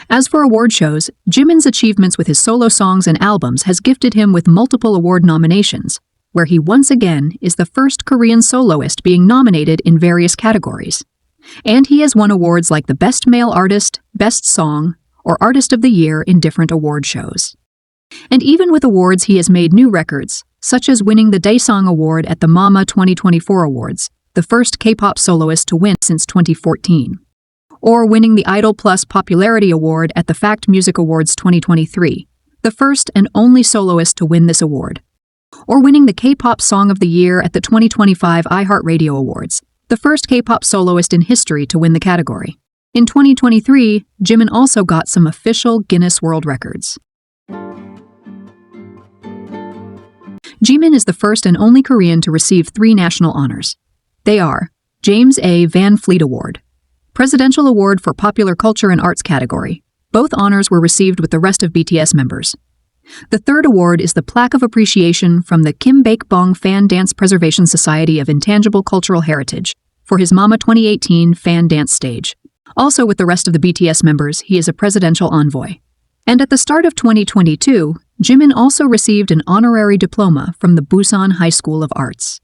As for award shows, Jimin's achievements with his solo songs and albums has gifted him with multiple award nominations, where he once again is the first Korean soloist being nominated in various categories. And he has won awards like the Best Male Artist, Best Song, or Artist of the Year in different award shows. And even with awards, he has made new records, such as winning the Daesung Award at the Mama 2024 Awards, the first K-pop soloist to win since 2014, or winning the Idol Plus Popularity Award at the Fact Music Awards 2023, the first and only soloist to win this award, or winning the K-pop Song of the Year at the 2025 iHeartRadio Awards, the first K-pop soloist in history to win the category. In 2023, Jimin also got some official Guinness World Records. Jimin is the first and only Korean to receive 3 national honors. They are James A. Van Fleet Award, Presidential Award for Popular Culture and Arts category. Both honors were received with the rest of BTS members. The third award is the Plaque of Appreciation from the Kim Baek-bong Fan Dance Preservation Society of Intangible Cultural Heritage for his Mama 2018 fan dance stage. Also with the rest of the BTS members, he is a presidential envoy. And at the start of 2022, Jimin also received an honorary diploma from the Busan High School of Arts.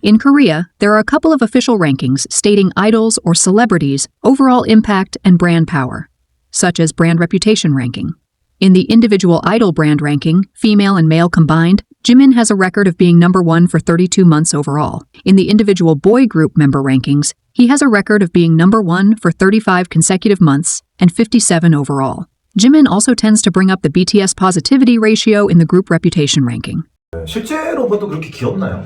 In Korea, there are a couple of official rankings stating idols or celebrities' overall impact and brand power, such as brand reputation ranking. In the individual idol brand ranking, female and male combined, Jimin has a record of being number 1 for 32 months overall. In the individual boy group member rankings, he has a record of being number 1 for 35 consecutive months and 57 overall. Jimin also tends to bring up the BTS positivity ratio in the group reputation ranking. 실제로 봐도 그렇게 귀엽나요?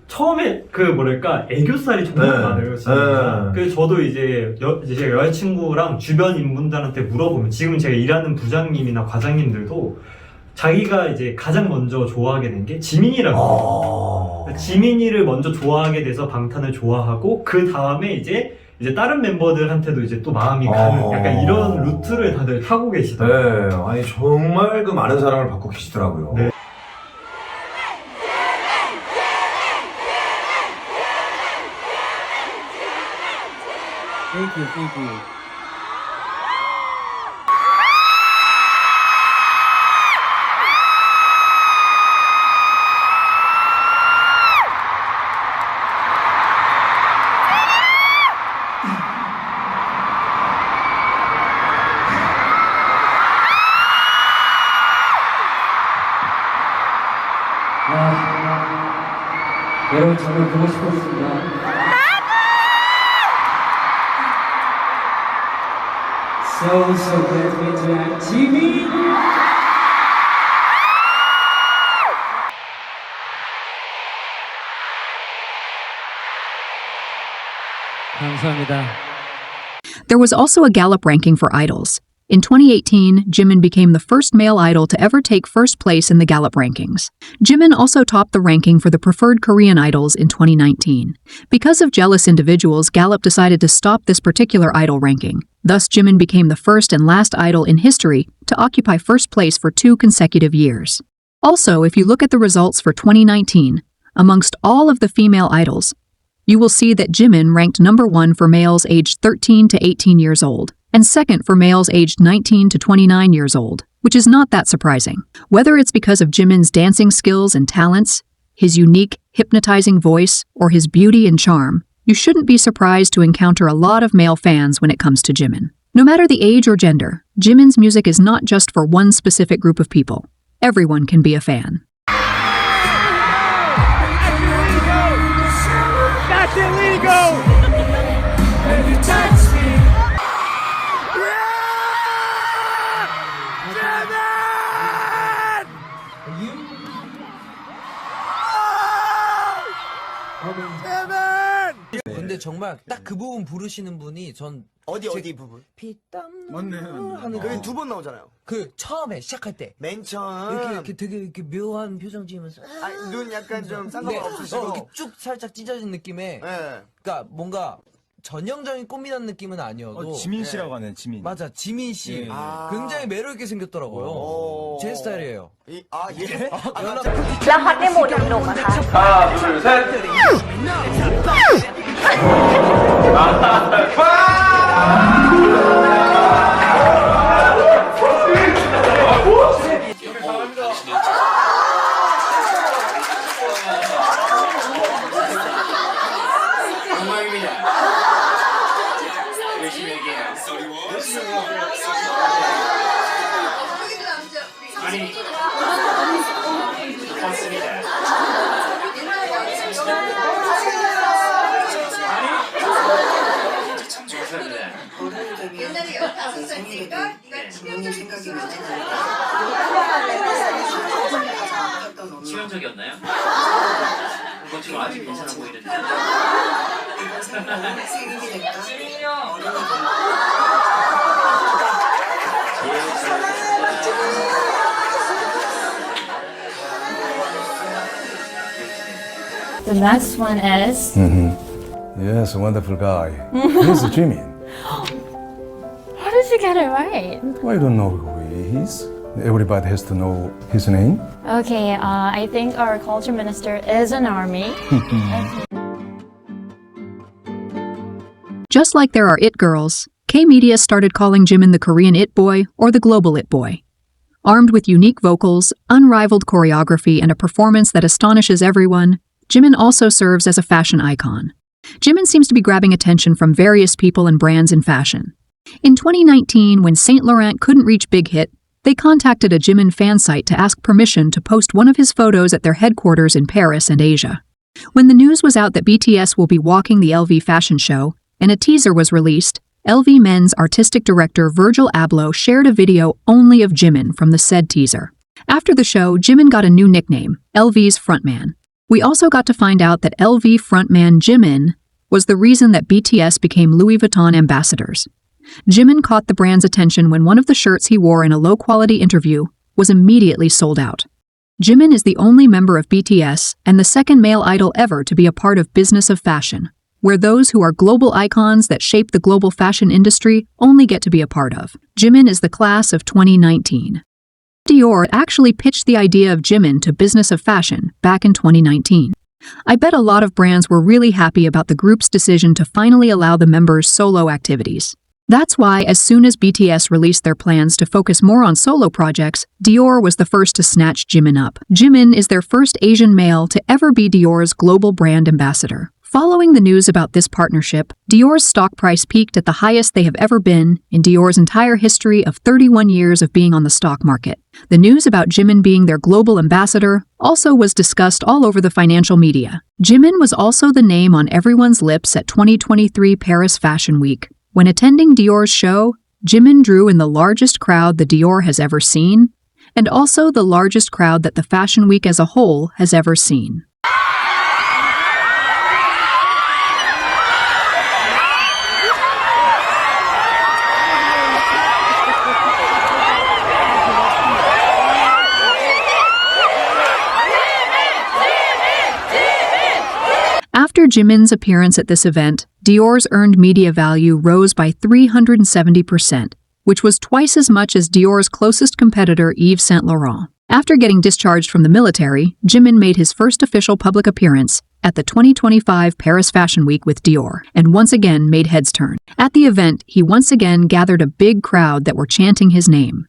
처음에 그 뭐랄까 애교살이 정말 많아요. 진짜. 그래서 저도 이제 제 여자친구랑 주변 인분들한테 물어보면 지금 제가 일하는 부장님이나 과장님들도 자기가 이제 가장 먼저 좋아하게 된 게 지민이라고. 지민이를 먼저 좋아하게 돼서 방탄을 좋아하고 그 다음에 이제 다른 멤버들한테도 이제 또 마음이 가는 약간 이런 루트를 다들 타고 계시더라고요. 네, 아니 정말 그 많은 사랑을 받고 계시더라고요. 네. Thank you, thank you. 여러분 정말 보고 싶었습니다. So glad to meet you, Jimin. 감사합니다. There was also a Gallup ranking for idols. In 2018, Jimin became the first male idol to ever take first place in the Gallup rankings. Jimin also topped the ranking for the preferred Korean idols in 2019. Because of jealous individuals, Gallup decided to stop this particular idol ranking. Thus, Jimin became the first and last idol in history to occupy first place for 2 consecutive years. Also, if you look at the results for 2019, amongst all of the female idols, you will see that Jimin ranked number 1 for males aged 13 to 18 years old, and second for males aged 19 to 29 years old, which is not that surprising. Whether it's because of Jimin's dancing skills and talents, his unique, hypnotizing voice, or his beauty and charm, you shouldn't be surprised to encounter a lot of male fans when it comes to Jimin. No matter the age or gender, Jimin's music is not just for one specific group of people. Everyone can be a fan. That's illegal! When you touch me. 근데 정말 딱 그 부분 부르시는 분이 전 어디 부분? 피땀 맞네. 하는 그게 2번 나오잖아요. 그 처음에 시작할 때 맨 처음 이렇게 되게 이렇게 묘한 표정 지으면서 눈 약간 좀 네. 상관없으시고 이렇게 쭉 살짝 찢어진 느낌의 그러니까 뭔가 전형적인 꽃미남 느낌은 아니어도 지민 씨라고 하는 지민. 맞아, 지민 씨. 예. 굉장히 매력 있게 생겼더라고요. 제 스타일이에요. 예? แล้วฮอตในหมู่หนุ่มๆอะคะ 하나, 둘, 셋. 옛날에 15살이니까 네가 치명적 생각이 많잖아요. 치명적이었나요? 그거 지금 아직 괜찮아 보이는데. 생기게 될까? The next one is... Yes, a wonderful guy. He's Jimin. How did you get it right? I don't know who he is. Everybody has to know his name. Okay, I think our culture minister is an army. Just like there are it girls, K-media started calling Jimin the Korean it boy or the global it boy. Armed with unique vocals, unrivaled choreography, and a performance that astonishes everyone, Jimin also serves as a fashion icon. Jimin seems to be grabbing attention from various people and brands in fashion. In 2019, when Saint Laurent couldn't reach Big Hit, they contacted a Jimin fan site to ask permission to post one of his photos at their headquarters in Paris and Asia. When the news was out that BTS will be walking the LV fashion show, and a teaser was released, LV Men's artistic director Virgil Abloh shared a video only of Jimin from the said teaser. After the show, Jimin got a new nickname, LV's frontman. We also got to find out that LV frontman Jimin was the reason that BTS became Louis Vuitton ambassadors. Jimin caught the brand's attention when one of the shirts he wore in a low-quality interview was immediately sold out. Jimin is the only member of BTS and the second male idol ever to be a part of Business of Fashion, where those who are global icons that shape the global fashion industry only get to be a part of. Jimin is the class of 2019. Dior actually pitched the idea of Jimin to Business of Fashion back in 2019. I bet a lot of brands were really happy about the group's decision to finally allow the members solo activities. That's why, as soon as BTS released their plans to focus more on solo projects, Dior was the first to snatch Jimin up. Jimin is their first Asian male to ever be Dior's global brand ambassador. Following the news about this partnership, Dior's stock price peaked at the highest they have ever been in Dior's entire history of 31 years of being on the stock market. The news about Jimin being their global ambassador also was discussed all over the financial media. Jimin was also the name on everyone's lips at 2023 Paris Fashion Week. When attending Dior's show, Jimin drew in the largest crowd the Dior has ever seen, and also the largest crowd that the Fashion Week as a whole has ever seen. After Jimin's appearance at this event, Dior's earned media value rose by 370%, which was twice as much as Dior's closest competitor Yves Saint Laurent. After getting discharged from the military, Jimin made his first official public appearance at the 2025 Paris Fashion Week with Dior, and once again made heads turn. At the event, he once again gathered a big crowd that were chanting his name.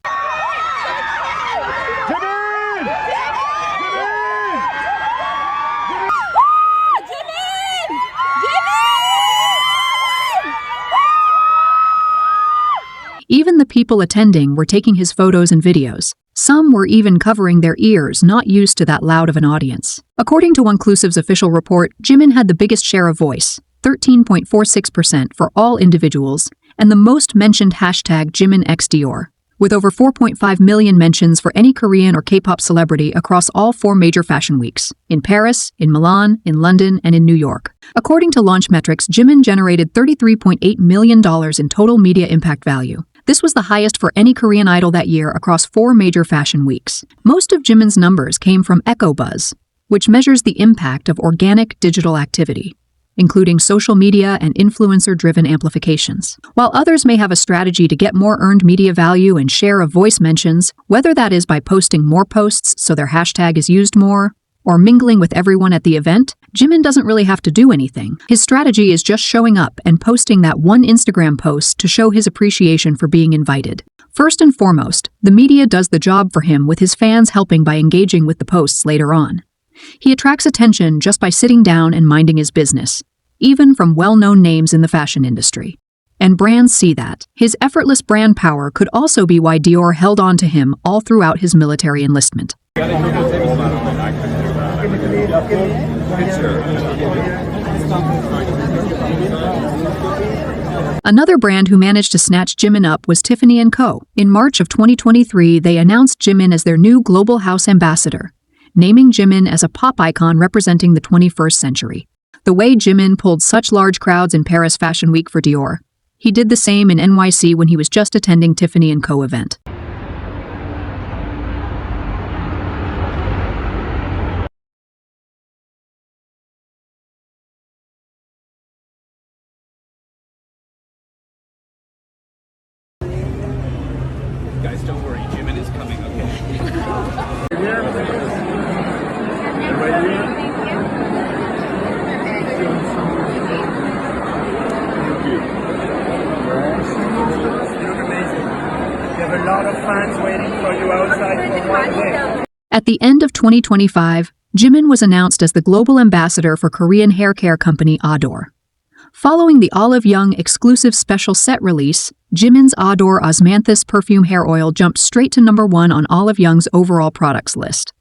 Even the people attending were taking his photos and videos. Some were even covering their ears, not used to that loud of an audience. According to Onclusive's official report, Jimin had the biggest share of voice, 13.46% for all individuals, and the most mentioned hashtag JiminXDior, with over 4.5 million mentions for any Korean or K-pop celebrity across all 4 major fashion weeks, in Paris, in Milan, in London, and in New York. According to Launch Metrics, Jimin generated $33.8 million in total media impact value. This was the highest for any Korean idol that year across 4 major fashion weeks. Most of Jimin's numbers came from Echo Buzz, which measures the impact of organic digital activity, including social media and influencer-driven amplifications. While others may have a strategy to get more earned media value and share of voice mentions, whether that is by posting more posts so their hashtag is used more, or mingling with everyone at the event, Jimin doesn't really have to do anything. His strategy is just showing up and posting that one Instagram post to show his appreciation for being invited. First and foremost, the media does the job for him, with his fans helping by engaging with the posts later on. He attracts attention just by sitting down and minding his business, even from well-known names in the fashion industry. And brands see that. His effortless brand power could also be why Dior held on to him all throughout his military enlistment. Another brand who managed to snatch Jimin up was Tiffany & Co. In March of 2023, they announced Jimin as their new global house ambassador, naming Jimin as a pop icon representing the 21st century. The way Jimin pulled such large crowds in Paris Fashion Week for Dior, he did the same in NYC when he was just attending Tiffany & Co. event. Guys, don't worry, Jimin is coming, At the end of 2025, Jimin was announced as the global ambassador for Korean hair care company Adore. Following the Olive Young exclusive special set release, Jimin's Adore Osmanthus perfume hair oil jumped straight to #1 on Olive Young's overall products list.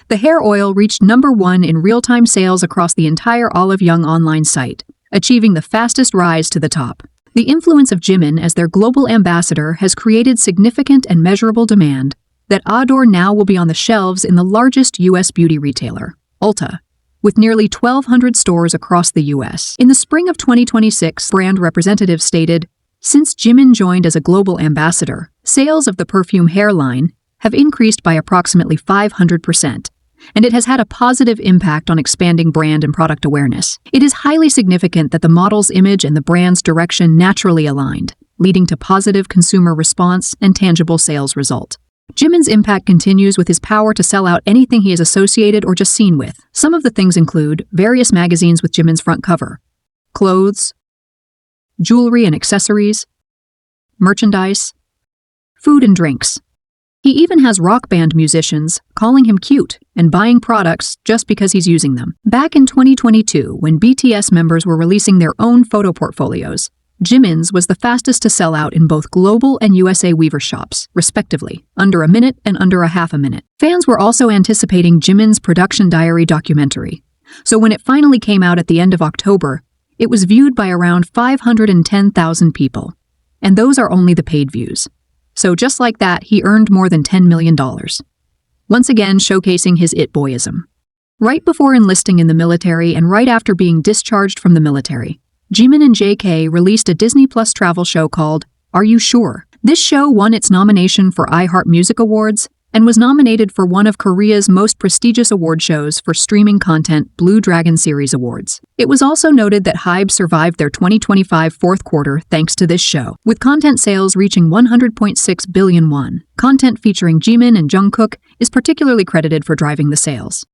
The hair oil reached #1 in real-time sales across the entire Olive Young online site, achieving the fastest rise to the top. The influence of Jimin as their global ambassador has created significant and measurable demand that Adore now will be on the shelves in the largest U.S. beauty retailer, Ulta, with nearly 1,200 stores across the U.S. In the spring of 2026, brand representatives stated, since Jimin joined as a global ambassador, sales of the perfume hair line have increased by approximately 500%, and it has had a positive impact on expanding brand and product awareness. It is highly significant that the model's image and the brand's direction naturally aligned, leading to positive consumer response and tangible sales result. Jimin's impact continues with his power to sell out anything he is associated or just seen with. Some of the things include various magazines with Jimin's front cover, clothes, jewelry and accessories, merchandise, food and drinks. He even has rock band musicians calling him cute and buying products just because he's using them. Back in 2022, when BTS members were releasing their own photo portfolios, Jimin's was the fastest to sell out in both global and USA Weverse shops, respectively, under a minute and under a half a minute. Fans were also anticipating Jimin's production diary documentary, so when it finally came out at the end of October, it was viewed by around 510,000 people, and those are only the paid views. So just like that, he earned more than $10 million. Once again, showcasing his it-boyism. Right before enlisting in the military and right after being discharged from the military, Jimin and JK released a Disney Plus travel show called Are You Sure? This show won its nomination for iHeart Music Awards and was nominated for one of Korea's most prestigious award shows for streaming content, Blue Dragon Series Awards. It was also noted that HYBE survived their 2025 fourth quarter thanks to this show, with content sales reaching 100.6 billion won. Content featuring Jimin and Jungkook is particularly credited for driving the sales.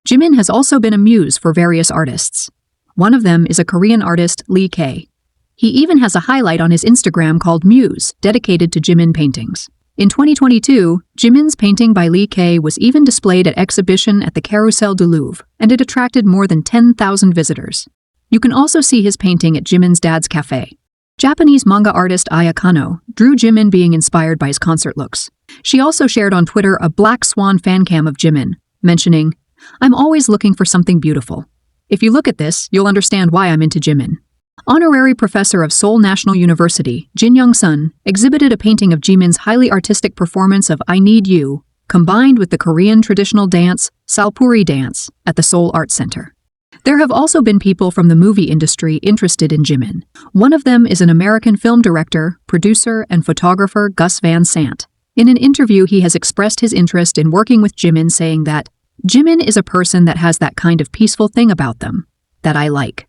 Jimin has also been a muse for various artists. One of them is a Korean artist, Lee K. He even has a highlight on his Instagram called Muse, dedicated to Jimin paintings. In 2022, Jimin's painting by Lee K was even displayed at exhibition at the Carrousel du Louvre, and it attracted more than 10,000 visitors. You can also see his painting at Jimin's dad's cafe. Japanese manga artist Aya Kano drew Jimin being inspired by his concert looks. She also shared on Twitter a Black Swan fan cam of Jimin, mentioning, "I'm always looking for something beautiful. If you look at this, you'll understand why I'm into Jimin." Honorary professor of Seoul National University, Jin Young-sun, exhibited a painting of Jimin's highly artistic performance of I Need You, combined with the Korean traditional dance, Salpuri dance, at the Seoul Art Center. There have also been people from the movie industry interested in Jimin. One of them is an American film director, producer, and photographer Gus Van Sant. In an interview, he has expressed his interest in working with Jimin, saying that, "Jimin is a person that has that kind of peaceful thing about them that I like."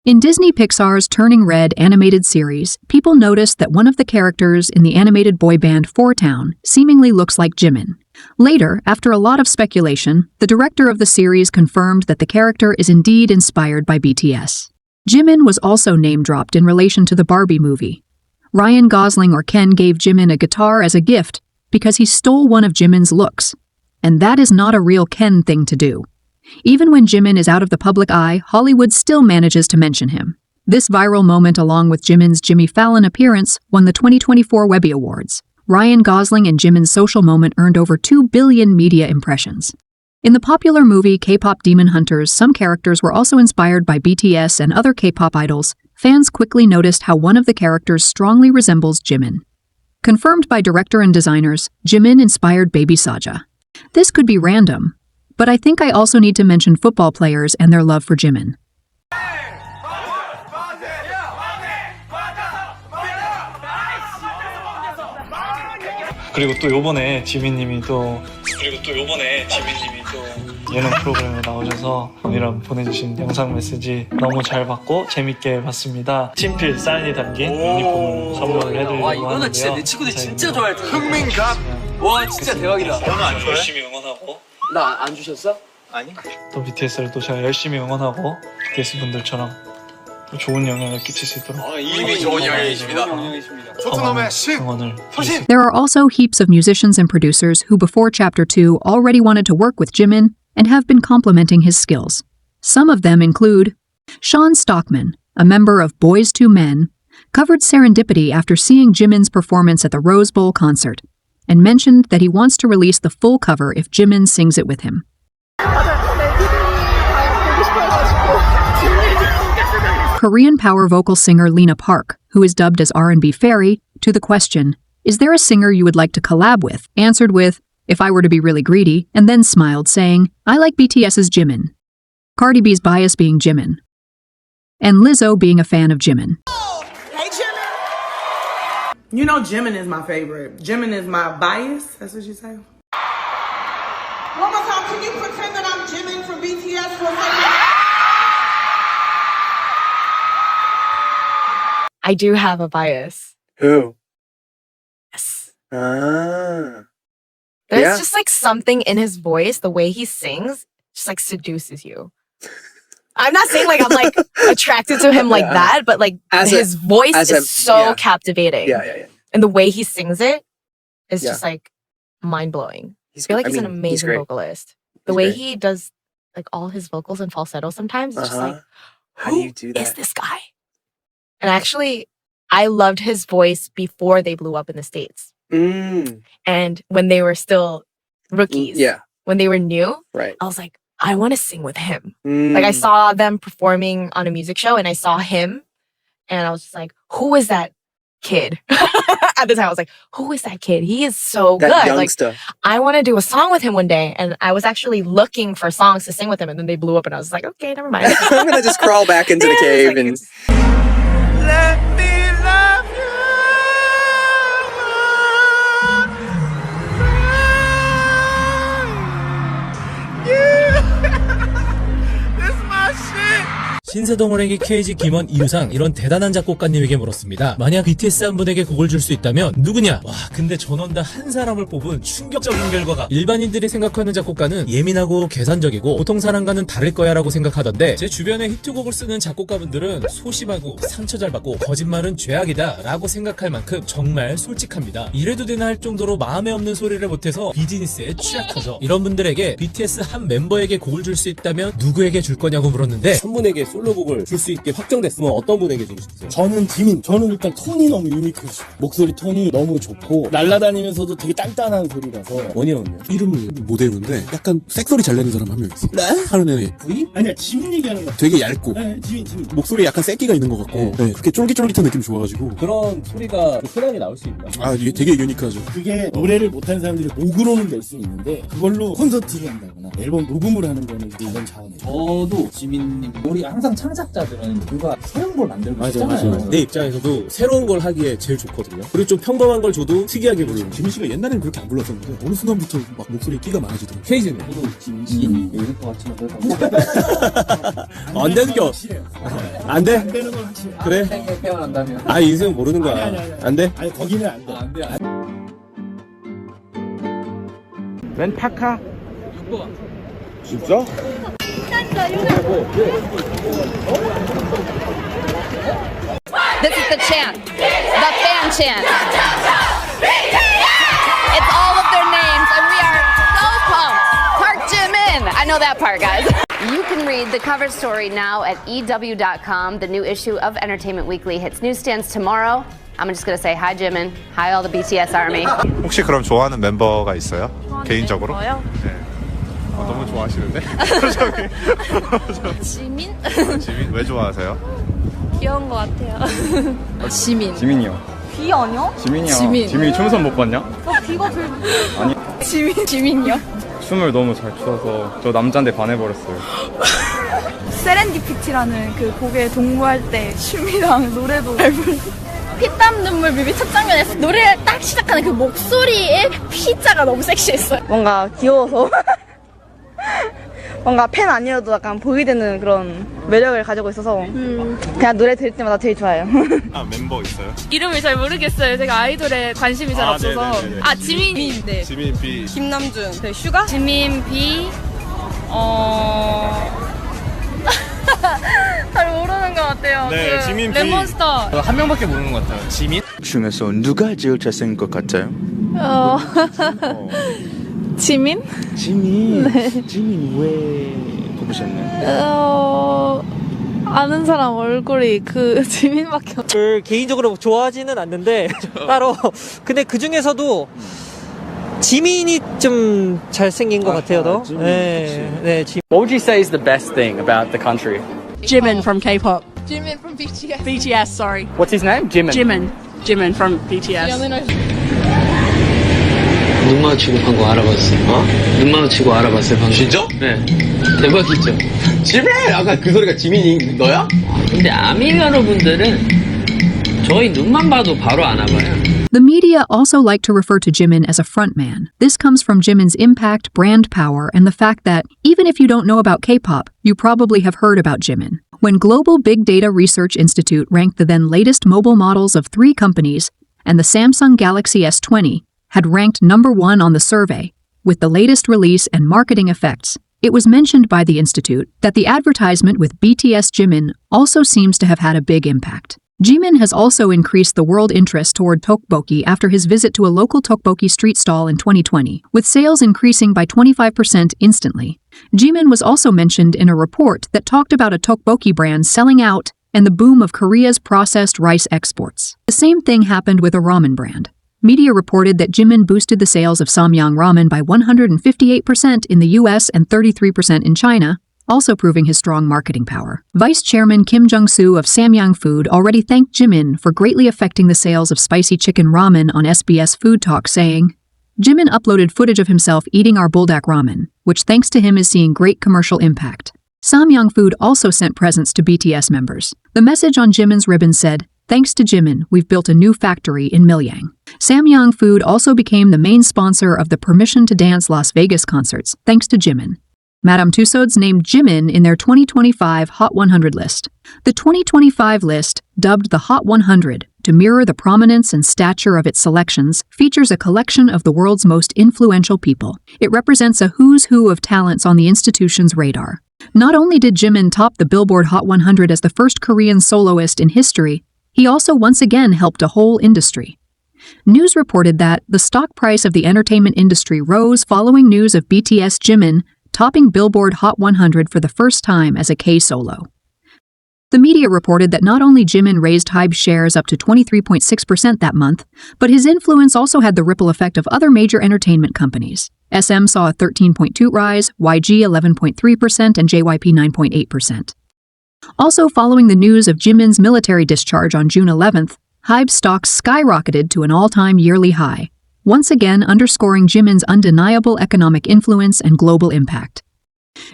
In Disney Pixar's Turning Red animated series, people noticed that one of the characters in the animated boy band Four Town seemingly looks like Jimin. Later, after a lot of speculation, the director of the series confirmed that the character is indeed inspired by BTS. Jimin was also name-dropped in relation to the Barbie movie. Ryan Gosling or Ken gave Jimin a guitar as a gift because he stole one of Jimin's looks. And that is not a real Ken thing to do. Even when Jimin is out of the public eye, Hollywood still manages to mention him. This viral moment, along with Jimin's Jimmy Fallon appearance, won the 2024 Webby Awards. Ryan Gosling and Jimin's social moment earned over 2 billion media impressions. In the popular movie K-pop Demon Hunters, some characters were also inspired by BTS and other K-pop idols. Fans quickly noticed how one of the characters strongly resembles Jimin. Confirmed by director and designers, Jimin inspired Baby Saja. This could be random, but I think I also need to mention football players and their love for Jimin. 그리고 또 요번에 지민님이 또 예능 프로그램에 나오셔서 오늘은 보내주신 영상 메시지 너무 잘 받고 재밌게 봤습니다. 친필 사인이 담긴 유니폼을 선물을 해드리려고 하는데요. 와, 이거는 진짜 내 친구들이 진짜 좋아할 텐데. 흥민갑. 와, 진짜 대박이다. 저는 안 열심히 응원하고. 나 안 주셨어? 아니. 또 BTS를 또 제가 열심히 응원하고 BTS 분들처럼 또 좋은 영향을 끼칠 수 있도록 이미 좋은 영향이십니다. 토트넘의 신. 응원을 There are also heaps of musicians and producers who before Chapter 2 already wanted to work with Jimin and have been complimenting his skills. Some of them include Sean Stockman, a member of Boys II Men, covered Serendipity after seeing Jimin's performance at the Rose Bowl concert, and mentioned that he wants to release the full cover if Jimin sings it with him. Korean power vocal singer Lena Park, who is dubbed as R&B Fairy, to the question, "Is there a singer you would like to collab with?" answered with, "If I were to be really greedy," and then smiled, saying, "I like BTS's Jimin." Cardi B's bias being Jimin. And Lizzo being a fan of Jimin. Hey, Jimin! You know Jimin is my favorite. Jimin is my bias. That's what you say? One more time, can you pretend that I'm Jimin from BTS for a second? I do have a bias. Who? Yes. Ah. There's just like something in his voice, the way he sings, just like seduces you. I'm not saying like I'm like attracted to him like that, but like his voice is so captivating. Yeah. And the way he sings it is just like mind blowing. I feel like he's an amazing vocalist. The way he does like all his vocals and falsetto sometimes, it's just like, how do you do that? Is this guy? And actually, I loved his voice before they blew up in the States. And when they were still rookies, when they were new, I was like, I want to sing with him. Like I saw them performing on a music show and I saw him and I was just like, who is that kid? At the time, I was like, who is that kid? He is so good. Like, I want to do a song with him one day. And I was actually looking for songs to sing with him. And then they blew up and I was like, okay, never mind. I'm going to just crawl back into the cave and... Let me love you. 신세동호랭이 KG 김원 이유상 이런 대단한 작곡가님에게 물었습니다. 만약 BTS 한 분에게 곡을 줄 수 있다면 누구냐? 와, 근데 전원 다 한 사람을 뽑은 충격적인 결과가. 일반인들이 생각하는 작곡가는 예민하고 계산적이고 보통 사람과는 다를 거야 라고 생각하던데, 제 주변에 히트곡을 쓰는 작곡가분들은 소심하고 상처 잘 받고 거짓말은 죄악이다 라고 생각할 만큼 정말 솔직합니다. 이래도 되나 할 정도로 마음에 없는 소리를 못해서 비즈니스에 취약하죠. 이런 분들에게 BTS 한 멤버에게 곡을 줄 수 있다면 누구에게 줄 거냐고 물었는데, 한 분에게 솔로곡을 줄 수 있게 확정됐으면 어떤 분에게 주고 싶으세요? 저는 지민. 저는 일단 톤이 너무 유니크해요. 목소리 톤이 너무 좋고 날아다니면서도 되게 단단한 소리라서. 원희형은요? 이름을 못 외우는데 약간 섹소리 잘 내는 사람 한 명 있어. 네? 하는 애. V? 아니야, 지민 얘기하는 거. 되게 얇고. 네, 지민. 목소리에 약간 새끼가 있는 것 같고. 네, 그렇게 쫄깃쫄깃한 느낌이 좋아가지고. 그런 소리가 흔하게 나올 수 있나? 아, 이게 되게 유니크하죠. 그게 노래를 못하는 사람들이 목으로는 낼 수 있는데 그걸로 콘서트를 한다거나 앨범 녹음을 하는 거는 이런 차원이에요. 저도 지민님, 우리 항상 창작자들은 누가 새로운 걸 만들고 싶잖아요. 맞아. 내 입장에서도 새로운 걸 하기에 제일 좋거든요. 그리고 좀 평범한 걸 줘도 특이하게 부르는. 지민 씨가 옛날에는 그렇게 안 불렀었는데 어느 순간부터 막 목소리에 끼가 많아지더라고요. 케이즈는 저도 지민 씨 요즘 것 같지만 안 되는겨. 안 돼? 안 되는 건 확실해. 그래? 태어난다면. 아, 인생 모르는 거야. 아니. 안 돼? 아니, 거기는 안 돼. 안 돼. 웬 파카? 진짜? This is the chant, the fan chant. It's all of their names, and we are so pumped. Park Jimin. I know that part, guys. You can read the cover story now at EW.com. The new issue of Entertainment Weekly hits newsstands tomorrow. I'm just gonna say hi, Jimin. Hi, all the BTS army. 혹시 그럼 좋아하는 멤버가 있어요? 개인적으로? 멤버요? 네. 너무 좋아하시는데? 지민? 지민 왜 좋아하세요? 귀여운 것 같아요. 지민. 지민이요. 귀 아니야? 지민이요. 지민. 지민이 춤선 못 봤냐? 귀가 제일. 아니. 지민이요? 춤을 너무 잘 춰서 저 남자인데 반해버렸어요. 세렌디피티라는 그 곡에 동무할 때 춤이랑 노래도 잘 부르고 피땀 눈물 뮤비 첫 장면에서 노래를 딱 시작하는 그 목소리의 피자가 너무 섹시했어요. 뭔가 귀여워서 뭔가 팬 아니어도 약간 보게 되는 그런 매력을 가지고 있어서 그냥 노래 들을 때마다 되게 좋아요. 아, 멤버 있어요? 이름을 잘 모르겠어요. 제가 아이돌에 관심이 잘 없어서. 네네네네. 아, 지민. 네. 지민 B. 김남준. 네, 슈가? 지민 B. 잘 모르는 것 같아요. 네, 그 지민 B. 레몬스터. 한 명밖에 모르는 것 같아요. 지민? 중에서 누가 제일 잘생긴 것 같아요? 지민? 지민. 네. 지민 왜 뽑으셨나요? 아는 사람 얼굴이 그 지민밖에 없. 개인적으로 좋아하지는 않는데 따로 근데 그 중에서도 지민이 좀 잘생긴 것 같아요, 더. 네. What would you say is the best thing about the country? Jimin from K-pop. Jimin from BTS. BTS, sorry. What's his name? Jimin. Jimin from BTS. 눈 마주치고 방금 알아봤어요. 어? 눈 마주치고 알아봤어요, 방금. 진짜? 네. 대박이죠? 지민! 아까 그 소리가 지민이 너야? 근데 아미 여러분들은 저희 눈만 봐도 바로 알아봐요. The media also like to refer to Jimin as a frontman. This comes from Jimin's impact, brand power, and the fact that, even if you don't know about K-pop, you probably have heard about Jimin. When Global Big Data Research Institute ranked the then latest mobile models of 3 companies, and the Samsung Galaxy S20 had ranked number 1 on the survey, with the latest release and marketing effects, it was mentioned by the institute that the advertisement with BTS Jimin also seems to have had a big impact. Jimin has also increased the world interest toward tteokbokki after his visit to a local tteokbokki street stall in 2020, with sales increasing by 25% instantly. Jimin was also mentioned in a report that talked about a tteokbokki brand selling out and the boom of Korea's processed rice exports. The same thing happened with a ramen brand. Media reported that Jimin boosted the sales of Samyang ramen by 158% in the US and 33% in China, also proving his strong marketing power. Vice Chairman Kim Jung-soo of Samyang Food already thanked Jimin for greatly affecting the sales of spicy chicken ramen on SBS Food Talk, saying, Jimin uploaded footage of himself eating our buldak ramen, which thanks to him is seeing great commercial impact. Samyang Food also sent presents to BTS members. The message on Jimin's ribbon said, Thanks to Jimin, we've built a new factory in Milyang. Samyang Food also became the main sponsor of the Permission to Dance Las Vegas concerts, thanks to Jimin. Madame Tussauds named Jimin in their 2025 Hot 100 list. The 2025 list, dubbed the Hot 100, to mirror the prominence and stature of its selections, features a collection of the world's most influential people. It represents a who's who of talents on the institution's radar. Not only did Jimin top the Billboard Hot 100 as the first Korean soloist in history, he also once again helped a whole industry. News reported that the stock price of the entertainment industry rose following news of BTS Jimin topping Billboard Hot 100 for the first time as a K-solo. The media reported that not only Jimin raised HYBE's shares up to 23.6% that month, but his influence also had the ripple effect of other major entertainment companies. SM saw a 13.2% rise, YG 11.3%, and JYP 9.8%. Also, following the news of Jimin's military discharge on June 11th, HYBE's stocks skyrocketed to an all-time yearly high, once again underscoring Jimin's undeniable economic influence and global impact.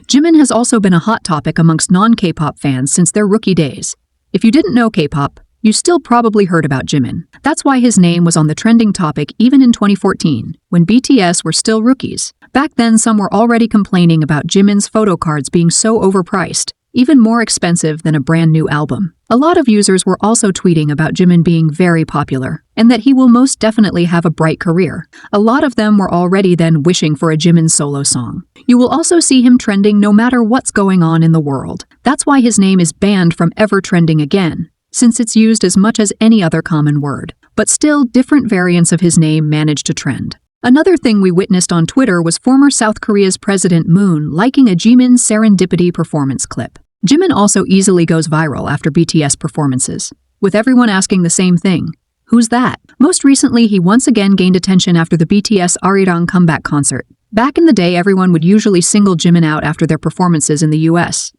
Jimin has also been a hot topic amongst non-K-pop fans since their rookie days. If you didn't know K-pop, you still probably heard about Jimin. That's why his name was on the trending topic even in 2014, when BTS were still rookies. Back then, some were already complaining about Jimin's photo cards being so overpriced, even more expensive than a brand new album. A lot of users were also tweeting about Jimin being very popular, and that he will most definitely have a bright career. A lot of them were already then wishing for a Jimin solo song. You will also see him trending no matter what's going on in the world. That's why his name is banned from ever trending again, since it's used as much as any other common word. But still, different variants of his name managed to trend. Another thing we witnessed on Twitter was former South Korea's President Moon liking a Jimin Serendipity performance clip. Jimin also easily goes viral after BTS performances, with everyone asking the same thing. Who's that? Most recently, he once again gained attention after the BTS Arirang comeback concert. Back in the day, everyone would usually single Jimin out after their performances in the US.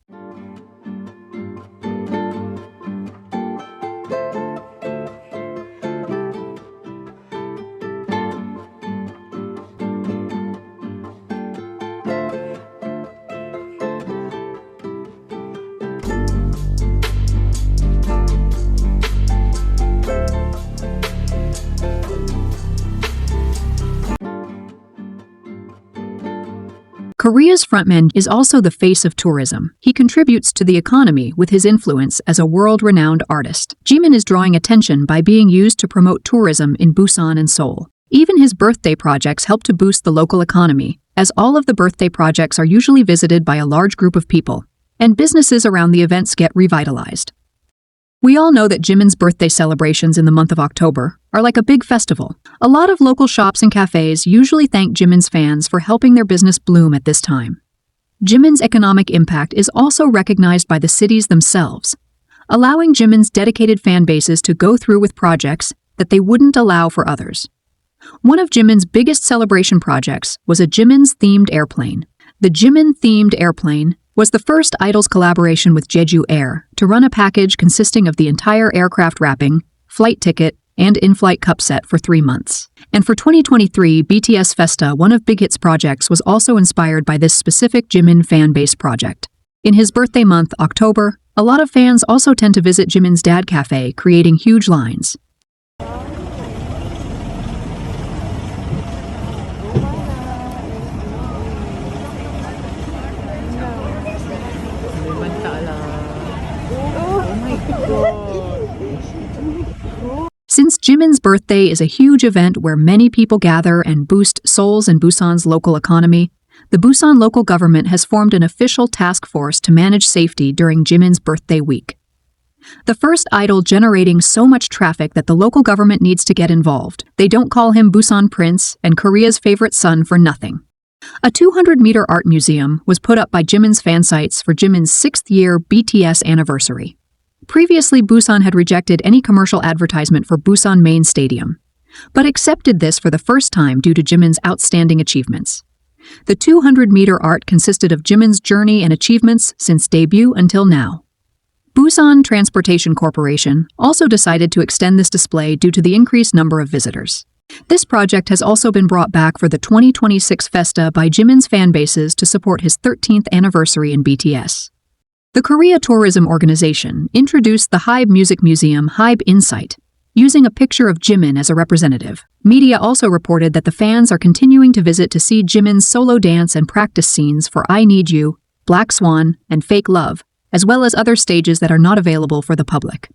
Korea's frontman is also the face of tourism. He contributes to the economy with his influence as a world-renowned artist. Jimin is drawing attention by being used to promote tourism in Busan and Seoul. Even his birthday projects help to boost the local economy, as all of the birthday projects are usually visited by a large group of people, and businesses around the events get revitalized. We all know that Jimin's birthday celebrations in the month of October are like a big festival. A lot of local shops and cafes usually thank Jimin's fans for helping their business bloom at this time. Jimin's economic impact is also recognized by the cities themselves, allowing Jimin's dedicated fan bases to go through with projects that they wouldn't allow for others. One of Jimin's biggest celebration projects was a Jimin's themed airplane. The Jimin-themed airplane was the first Idol's collaboration with Jeju Air to run a package consisting of the entire aircraft wrapping, flight ticket, and in-flight cup set for 3 months. And for 2023, BTS Festa, one of Big Hit's projects, was also inspired by this specific Jimin fan-based project. In his birthday month, October, a lot of fans also tend to visit Jimin's Dad Cafe, creating huge lines. Since Jimin's birthday is a huge event where many people gather and boost Seoul's and Busan's local economy, the Busan local government has formed an official task force to manage safety during Jimin's birthday week. The first idol generating so much traffic that the local government needs to get involved. They don't call him Busan Prince and Korea's favorite son for nothing. A 200-meter art museum was put up by Jimin's fan sites for Jimin's 6th year BTS anniversary. Previously, Busan had rejected any commercial advertisement for Busan Main Stadium, but accepted this for the first time due to Jimin's outstanding achievements. The 200-meter art consisted of Jimin's journey and achievements since debut until now. Busan Transportation Corporation also decided to extend this display due to the increased number of visitors. This project has also been brought back for the 2026 Festa by Jimin's fan bases to support his 13th anniversary in BTS. The Korea Tourism Organization introduced the HYBE Music Museum HYBE Insight, using a picture of Jimin as a representative. Media also reported that the fans are continuing to visit to see Jimin's solo dance and practice scenes for I Need You, Black Swan, and Fake Love, as well as other stages that are not available for the public.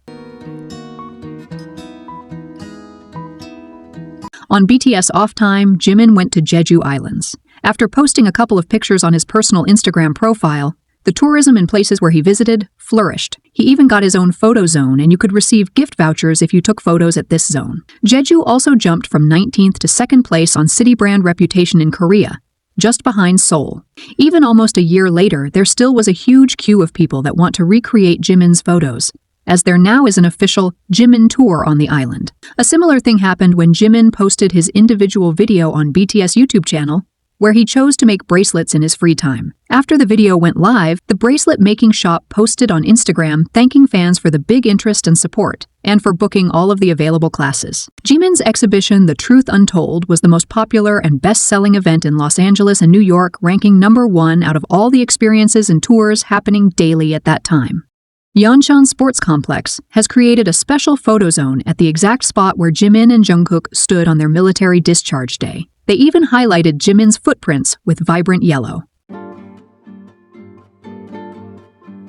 On BTS off time, Jimin went to Jeju Islands. After posting a couple of pictures on his personal Instagram profile, the tourism in places where he visited flourished. He even got his own photo zone, and you could receive gift vouchers if you took photos at this zone. Jeju also jumped from 19th to 2nd place on city brand reputation in Korea, just behind Seoul. Even almost a year later, there still was a huge queue of people that want to recreate Jimin's photos, as there now is an official Jimin tour on the island. A similar thing happened when Jimin posted his individual video on BTS YouTube channel, where he chose to make bracelets in his free time. After the video went live, the bracelet making shop posted on Instagram thanking fans for the big interest and support, and for booking all of the available classes. Jimin's exhibition, The Truth Untold, was the most popular and best-selling event in Los Angeles and New York, ranking #1 out of all the experiences and tours happening daily at that time. Yeoncheon Sports Complex has created a special photo zone at the exact spot where Jimin and Jungkook stood on their military discharge day. They even highlighted Jimin's footprints with vibrant yellow.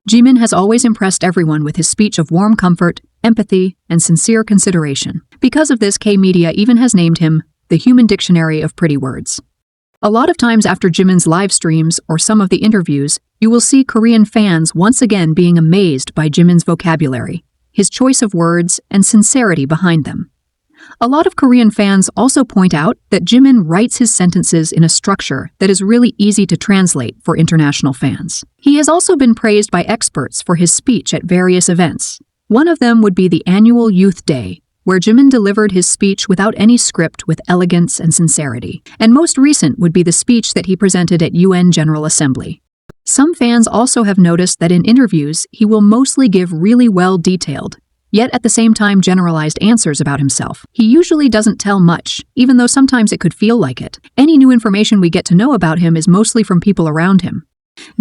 Jimin has always impressed everyone with his speech of warm comfort, empathy, and sincere consideration. Because of this, K-Media even has named him the Human Dictionary of Pretty Words. A lot of times after Jimin's live streams or some of the interviews, you will see Korean fans once again being amazed by Jimin's vocabulary, his choice of words, and sincerity behind them. A lot of Korean fans also point out that Jimin writes his sentences in a structure that is really easy to translate for international fans. He has also been praised by experts for his speech at various events. One of them would be the annual Youth Day, where Jimin delivered his speech without any script with elegance and sincerity. And most recent would be the speech that he presented at UN General Assembly. Some fans also have noticed that in interviews, he will mostly give really well-detailed, yet at the same time generalized answers about himself. He usually doesn't tell much, even though sometimes it could feel like it. Any new information we get to know about him is mostly from people around him.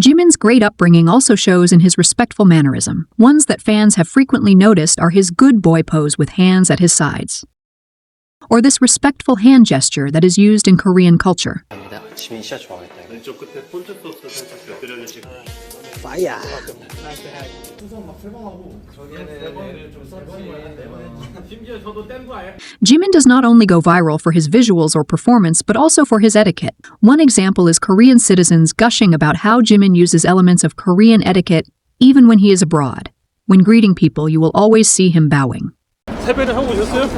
Jimin's great upbringing also shows in his respectful mannerism. Ones that fans have frequently noticed are his good boy pose with hands at his sides, or this respectful hand gesture that is used in Korean culture. 지민 진짜 좋아하겠다. 왼쪽 끝에 폰트 소스 살짝 곁들여주시고. 파이야. Jimin does not only go viral for his visuals or performance, but also for his etiquette. One example is Korean citizens gushing about how Jimin uses elements of Korean etiquette even when he is abroad. When greeting people, you will always see him bowing. 세배를 하고 오셨어요?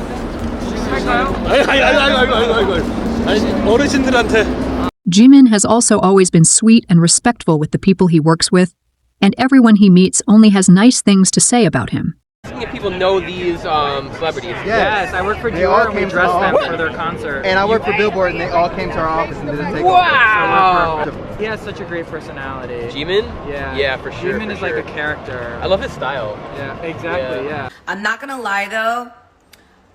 아니 어르신들한테. Jimin has also always been sweet and respectful with the people he works with, and everyone he meets only has nice things to say about him. If people know these celebrities. Yes, I work for Dior and we dressed them for their concert. And I work for Billboard and they all came to our office and did a takeover. Wow! He has such a great personality. Jimin? Yeah. Yeah, for sure. Jimin is like a character. I love his style. Yeah, exactly, yeah. I'm not gonna lie though,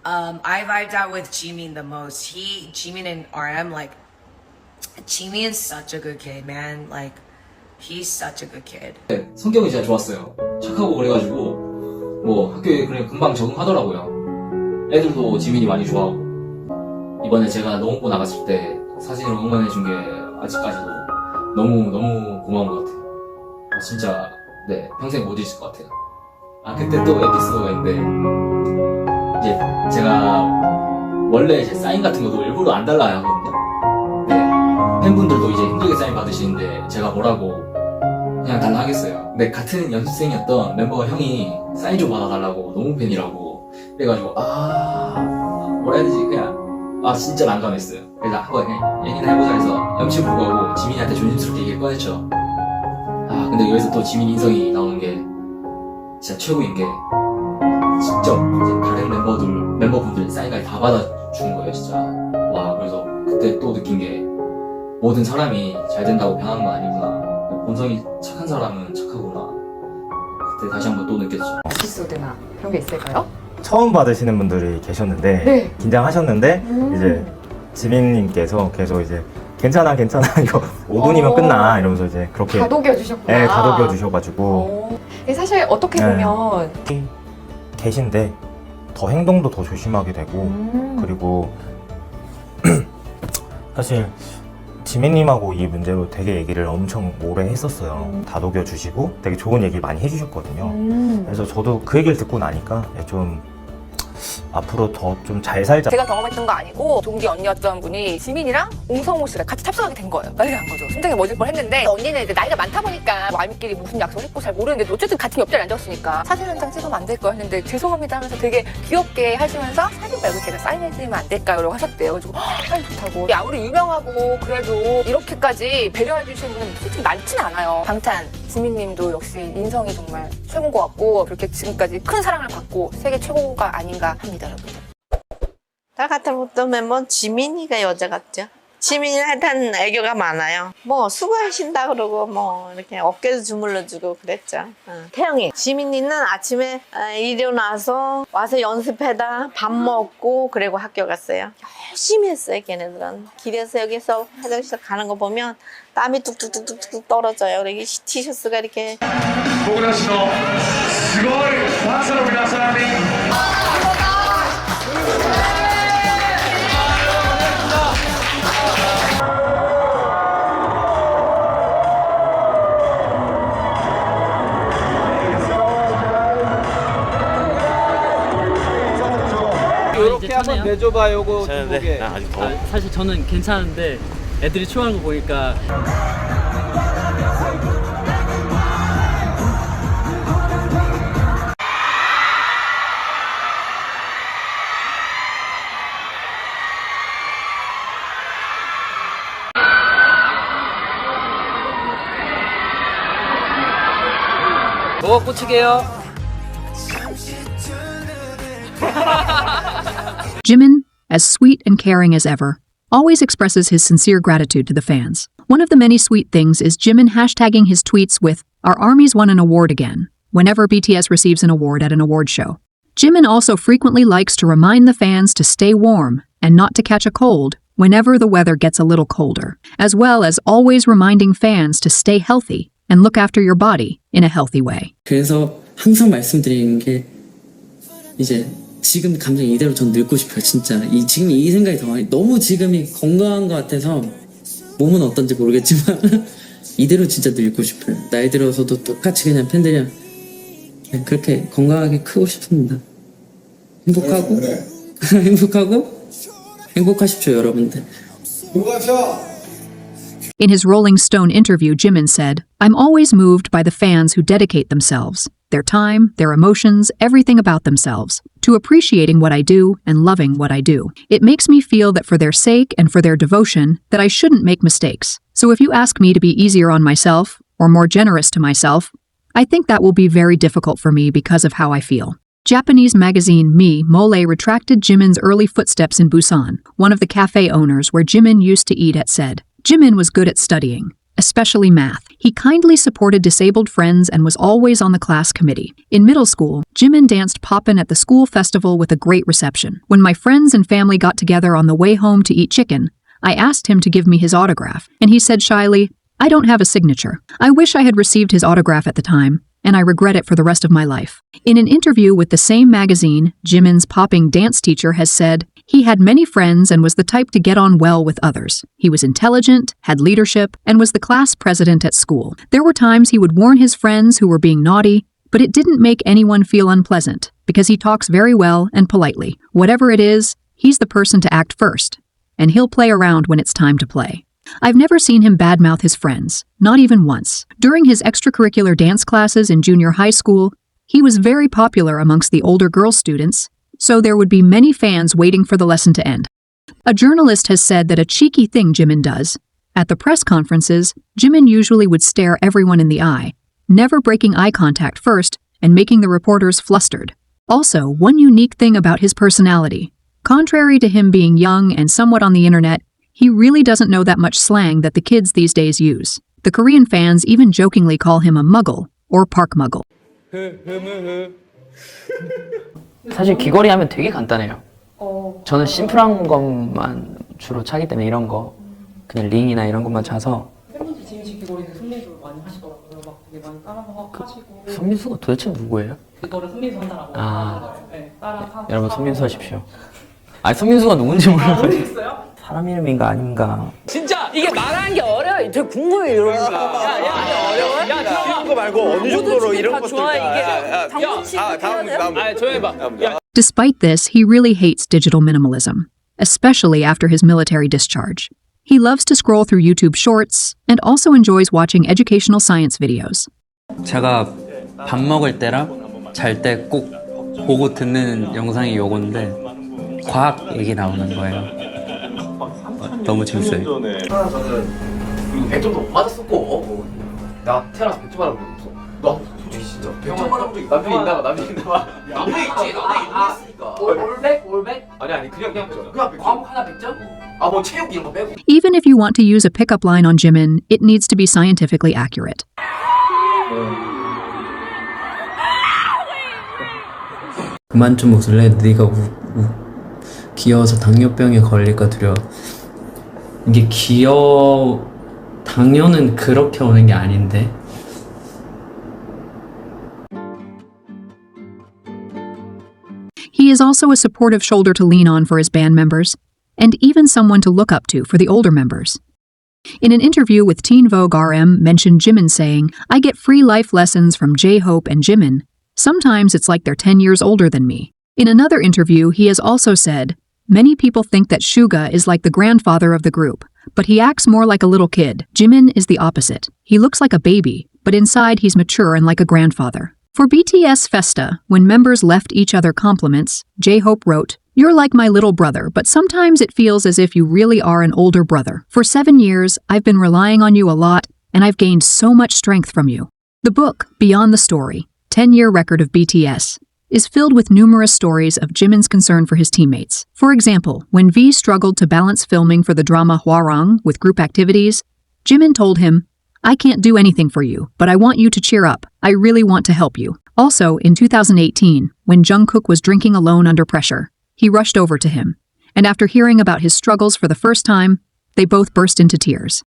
I vibed out with Jimin the most. Jimin and RM, like, Jimin is such a good kid, man. Like, he's such a good kid. 성격이 진짜 좋았어요. 착하고 그래가지고 뭐 학교에 그냥 금방 적응하더라고요. 애들도 지민이 많이 좋아하고 이번에 제가 농업고 나갔을 때 사진을 응원해준 게 아직까지도 너무 고마운 것 같아요. 진짜 네 평생 못 잊을 것 같아요. 그때 또 에피소드가 있는데 이제 제가 원래 이제 사인 같은 것도 일부러 안 달라 하거든요. 네 팬분들도 이제 힘들게 사인 받으시는데 제가 뭐라고 그냥 달라 하겠어요. 근데 같은 연습생이었던 멤버가 형이 사인 좀 받아달라고 너무 팬이라고 그래가지고 뭐라 해야 되지 그냥 진짜 난감했어요. 그래서 한번 그냥 얘기나 해보자 해서 염치 불구하고 지민이한테 조심스럽게 얘기를 꺼냈죠. 근데 여기서 또 지민 인성이 나오는 게 진짜 최고인 게 직접 이제 다른 멤버분들 사인까지 다 받아주는 거예요 진짜. 와 그래서 그때 또 느낀 게 모든 사람이 잘 된다고 변하는 건 아니구나. 본성이 착한 사람은 착하구나. 그때 다시 한번 또 느꼈죠. 에피소드나 그런 게 있을까요? 처음 받으시는 분들이 계셨는데 네. 긴장하셨는데 이제 지민님께서 계속 이제 괜찮아 이거 5분이면 끝나 이러면서 이제 그렇게 다독여 주셨구나. 네, 다독여 주셔가지고 사실 어떻게 보면 계신데 더 행동도 더 조심하게 되고 그리고 사실 지민님하고 이 문제로 되게 얘기를 엄청 오래 했었어요. 다독여 주시고 되게 좋은 얘기 많이 해주셨거든요. 그래서 저도 그 얘기를 듣고 나니까 좀 앞으로 더 좀 잘 살자. 제가 경험했던 거 아니고 동기 언니였던 분이 지민이랑 옹성호 씨가 같이 탑승하게 된 거예요. 난리가 난 거죠. 심장이 멎을 뻔했는데 언니는 이제 나이가 많다 보니까 와이프끼리 무슨 약속을 했고 잘 모르는데 어쨌든 같은 옆자리에 앉았으니까 사진 한 장 찍으면 안 될까 했는데 죄송합니다 하면서 되게 귀엽게 하시면서 사진 말고 제가 사인해주면 안 될까요? 라고 하셨대요. 그래서 사인 좋다고. 아무리 유명하고 그래도 이렇게까지 배려해 주시는 분은 솔직히 많지는 않아요. 방탄 지민님도 역시 인성이 정말 최고인 것 같고 그렇게 지금까지 큰 사랑을 받고 세계 최고가 아닌가 합니다, 여러분들. 다 같은 어떤 멤버 지민이가 여자 같죠? 지민이는 하여튼 애교가 많아요. 뭐 수고하신다 그러고 뭐 이렇게 어깨도 주물러주고 그랬죠. 태영이 지민이는 아침에 일어나서 와서 연습해다 밥 먹고 그리고 학교 갔어요. 열심히 했어요. 걔네들은 길에서 여기서 화장실 가는 거 보면 땀이 뚝뚝뚝뚝 떨어져요. 그리고 티셔츠가 이렇게 이렇게 한번 내줘봐 요거 두 개. 사실 저는 괜찮은데 애들이 추워하는 거 보니까 뭐 꽂히게요? Jimin, as sweet and caring as ever, always expresses his sincere gratitude to the fans. One of the many sweet things is Jimin hashtagging his tweets with, "Our army's won an award again," whenever BTS receives an award at an award show. Jimin also frequently likes to remind the fans to stay warm and not to catch a cold whenever the weather gets a little colder, as well as always reminding fans to stay healthy and look after your body in a healthy way. 그래서 항상 말씀드리는 게 이제 지금 감정 이대로 전 늙고 싶어요. 진짜 지금 이 생각이 더 많이 너무 지금이 건강한 것 같아서 몸은 어떤지 모르겠지만 이대로 진짜 늙고 싶어요. 나이 들어서도 똑같이 그냥 팬들이랑 그렇게 건강하게 크고 싶습니다. 행복하고 행복하십시오 여러분들. In his Rolling Stone interview, Jimin said, "I'm always moved by the fans who dedicate themselves, their time, their emotions, everything about themselves, to appreciating what I do and loving what I do. It makes me feel that for their sake and for their devotion, that I shouldn't make mistakes. So if you ask me to be easier on myself, or more generous to myself, I think that will be very difficult for me because of how I feel." Japanese magazine Me Mole retracted Jimin's early footsteps in Busan, one of the cafe owners where Jimin used to eat at said, "Jimin was good at studying, especially math. He kindly supported disabled friends and was always on the class committee. In middle school, Jimin danced poppin' at the school festival with a great reception. When my friends and family got together on the way home to eat chicken, I asked him to give me his autograph, and he said shyly, 'I don't have a signature. I wish I had received his autograph at the time, and I regret it for the rest of my life.' In an interview with the same magazine, Jimin's popping dance teacher has said, he had many friends and was the type to get on well with others. He was intelligent, had leadership, and was the class president at school. There were times he would warn his friends who were being naughty, but it didn't make anyone feel unpleasant, because he talks very well and politely. Whatever it is, he's the person to act first, and he'll play around when it's time to play. I've never seen him badmouth his friends, not even once. During his extracurricular dance classes in junior high school, he was very popular amongst the older girl students, so there would be many fans waiting for the lesson to end. A journalist has said that a cheeky thing Jimin does. At the press conferences, Jimin usually would stare everyone in the eye, never breaking eye contact first and making the reporters flustered. Also, one unique thing about his personality. Contrary to him being young and somewhat on the internet, he really doesn't know that much slang that the kids these days use. The Korean fans even jokingly call him a muggle or park muggle. 사실 귀걸이 하면 되게 간단해요. 저는 심플한 것만 주로 차기 때문에 이런 거 그냥 링이나 이런 것만 차서. 팬분들 지민 씨 귀걸이는 손민수를 많이 하시더라고요. 막 되게 많이 따라서 하시고. 손민수가 도대체 누구예요? 그거를 손민수 한다라고. 네, 따라 여러분 손민수 하십시오. 아니 손민수가 누군지 몰라요. 모르겠어요? 사람 이름인가 아닌가. 진짜 이게 말하는 게 어려워. 되게 궁금해 이런 거. 어려워? 야, 쉬운 거 말고 어느 정도로 이런 것들. 다음 조용해봐. Despite this, he really hates digital minimalism, especially after his military discharge. He loves to scroll through YouTube shorts and also enjoys watching educational science videos. 제가 밥 먹을 때랑 잘 때 꼭 보고 듣는 영상이 요건데 과학 얘기 나오는 거예요. 너무 재밌어요. 저는 그리고 100점도 못 맞았었고 나 태어나서 100점 맞아본 적 없어. 나 솔직히 진짜 100점 맞아본 적 있어. 남편이 있나봐. 남편이 있나봐. 남편이 있지. 남편이 있으니까. 올백? 아니 그냥 과목 하나 100점? 뭐 체육 이런 거 빼고. Even if you want to use a pickup line on Jimin, it needs to be scientifically accurate. 그만 좀 웃을래? 네가 귀여워서 당뇨병에 걸릴까 두려워. 이게 당뇨는 그렇게 오는 게 아닌데. He is also a supportive shoulder to lean on for his band members, and even someone to look up to for the older members. In an interview with Teen Vogue RM mentioned Jimin saying, "I get free life lessons from J-Hope and Jimin. Sometimes it's like they're 10 years older than me." In another interview, he has also said, "Many people think that Suga is like the grandfather of the group, but he acts more like a little kid. Jimin is the opposite. He looks like a baby, but inside he's mature and like a grandfather." For BTS Festa, when members left each other compliments, J-Hope wrote, "You're like my little brother, but sometimes it feels as if you really are an older brother. For 7 years, I've been relying on you a lot, and I've gained so much strength from you." The book, Beyond the Story, 10-Year Record of BTS, is filled with numerous stories of Jimin's concern for his teammates. For example, when V struggled to balance filming for the drama Hwarang with group activities, Jimin told him, "I can't do anything for you, but I want you to cheer up. I really want to help you." Also, in 2018, when Jungkook was drinking alone under pressure, he rushed over to him, and after hearing about his struggles for the first time, they both burst into tears.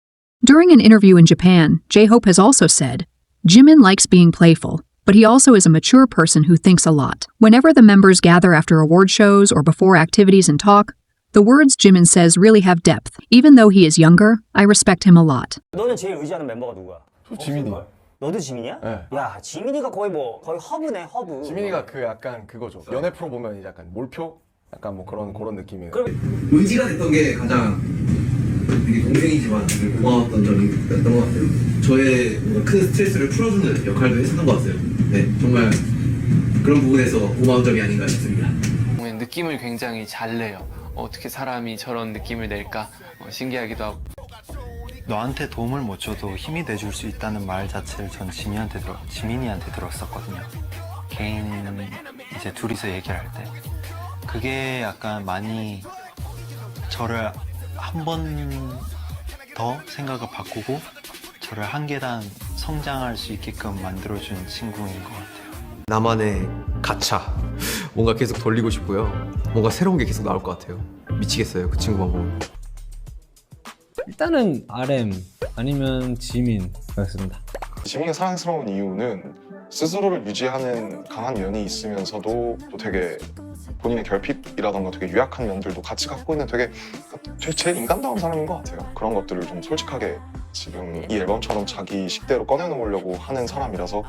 During an interview in Japan, J-Hope has also said, "Jimin likes being playful, but he also is a mature person who thinks a lot. Whenever the members gather after award shows or before activities and talk, the words Jimin says really have depth. Even though he is younger, I respect him a lot." 너는 제일 의지하는 멤버가 누구야? 지민이. 너도 지민이야? 네. 야, 지민이가 거의 허브네, 허브. 지민이가 그 약간 그거죠. 연애 프로 보면 이제 약간 몰표? 약간 뭐 그런 느낌이에요. 의지가 됐던 게 가장 되게 동생이지만 되게 고마웠던 점이었던 것 같아요. 저의 뭔가 큰 스트레스를 풀어주는 역할도 했었던 것 같아요. 네, 정말 그런 부분에서 고마운 점이 아닌가 싶습니다. 느낌을 굉장히 잘 내요. 어떻게 사람이 저런 느낌을 낼까 신기하기도 하고. 너한테 도움을 못 줘도 힘이 돼줄 수 있다는 말 자체를 전 지민이한테 들었었거든요. 개인 이제 둘이서 얘기를 할 때 그게 약간 많이 저를 한 번 더 생각을 바꾸고 저를 한 계단 성장할 수 있게끔 만들어준 친구인 것 같아요. 나만의 가차 뭔가 계속 돌리고 싶고요. 뭔가 새로운 게 계속 나올 것 같아요. 미치겠어요, 그 친구만 보면. 일단은 RM 아니면 지민이었습니다. 지민이가 사랑스러운 이유는 스스로를 유지하는 강한 면이 있으면서도 또 되게 본인의 결핍이라던가 되게 유약한 면들도 같이 갖고 있는 되게 제일 인간다운 사람인 것 같아요. 그런 것들을 좀 솔직하게 지금 이 앨범처럼 자기 식대로 꺼내놓으려고 하는 사람이라서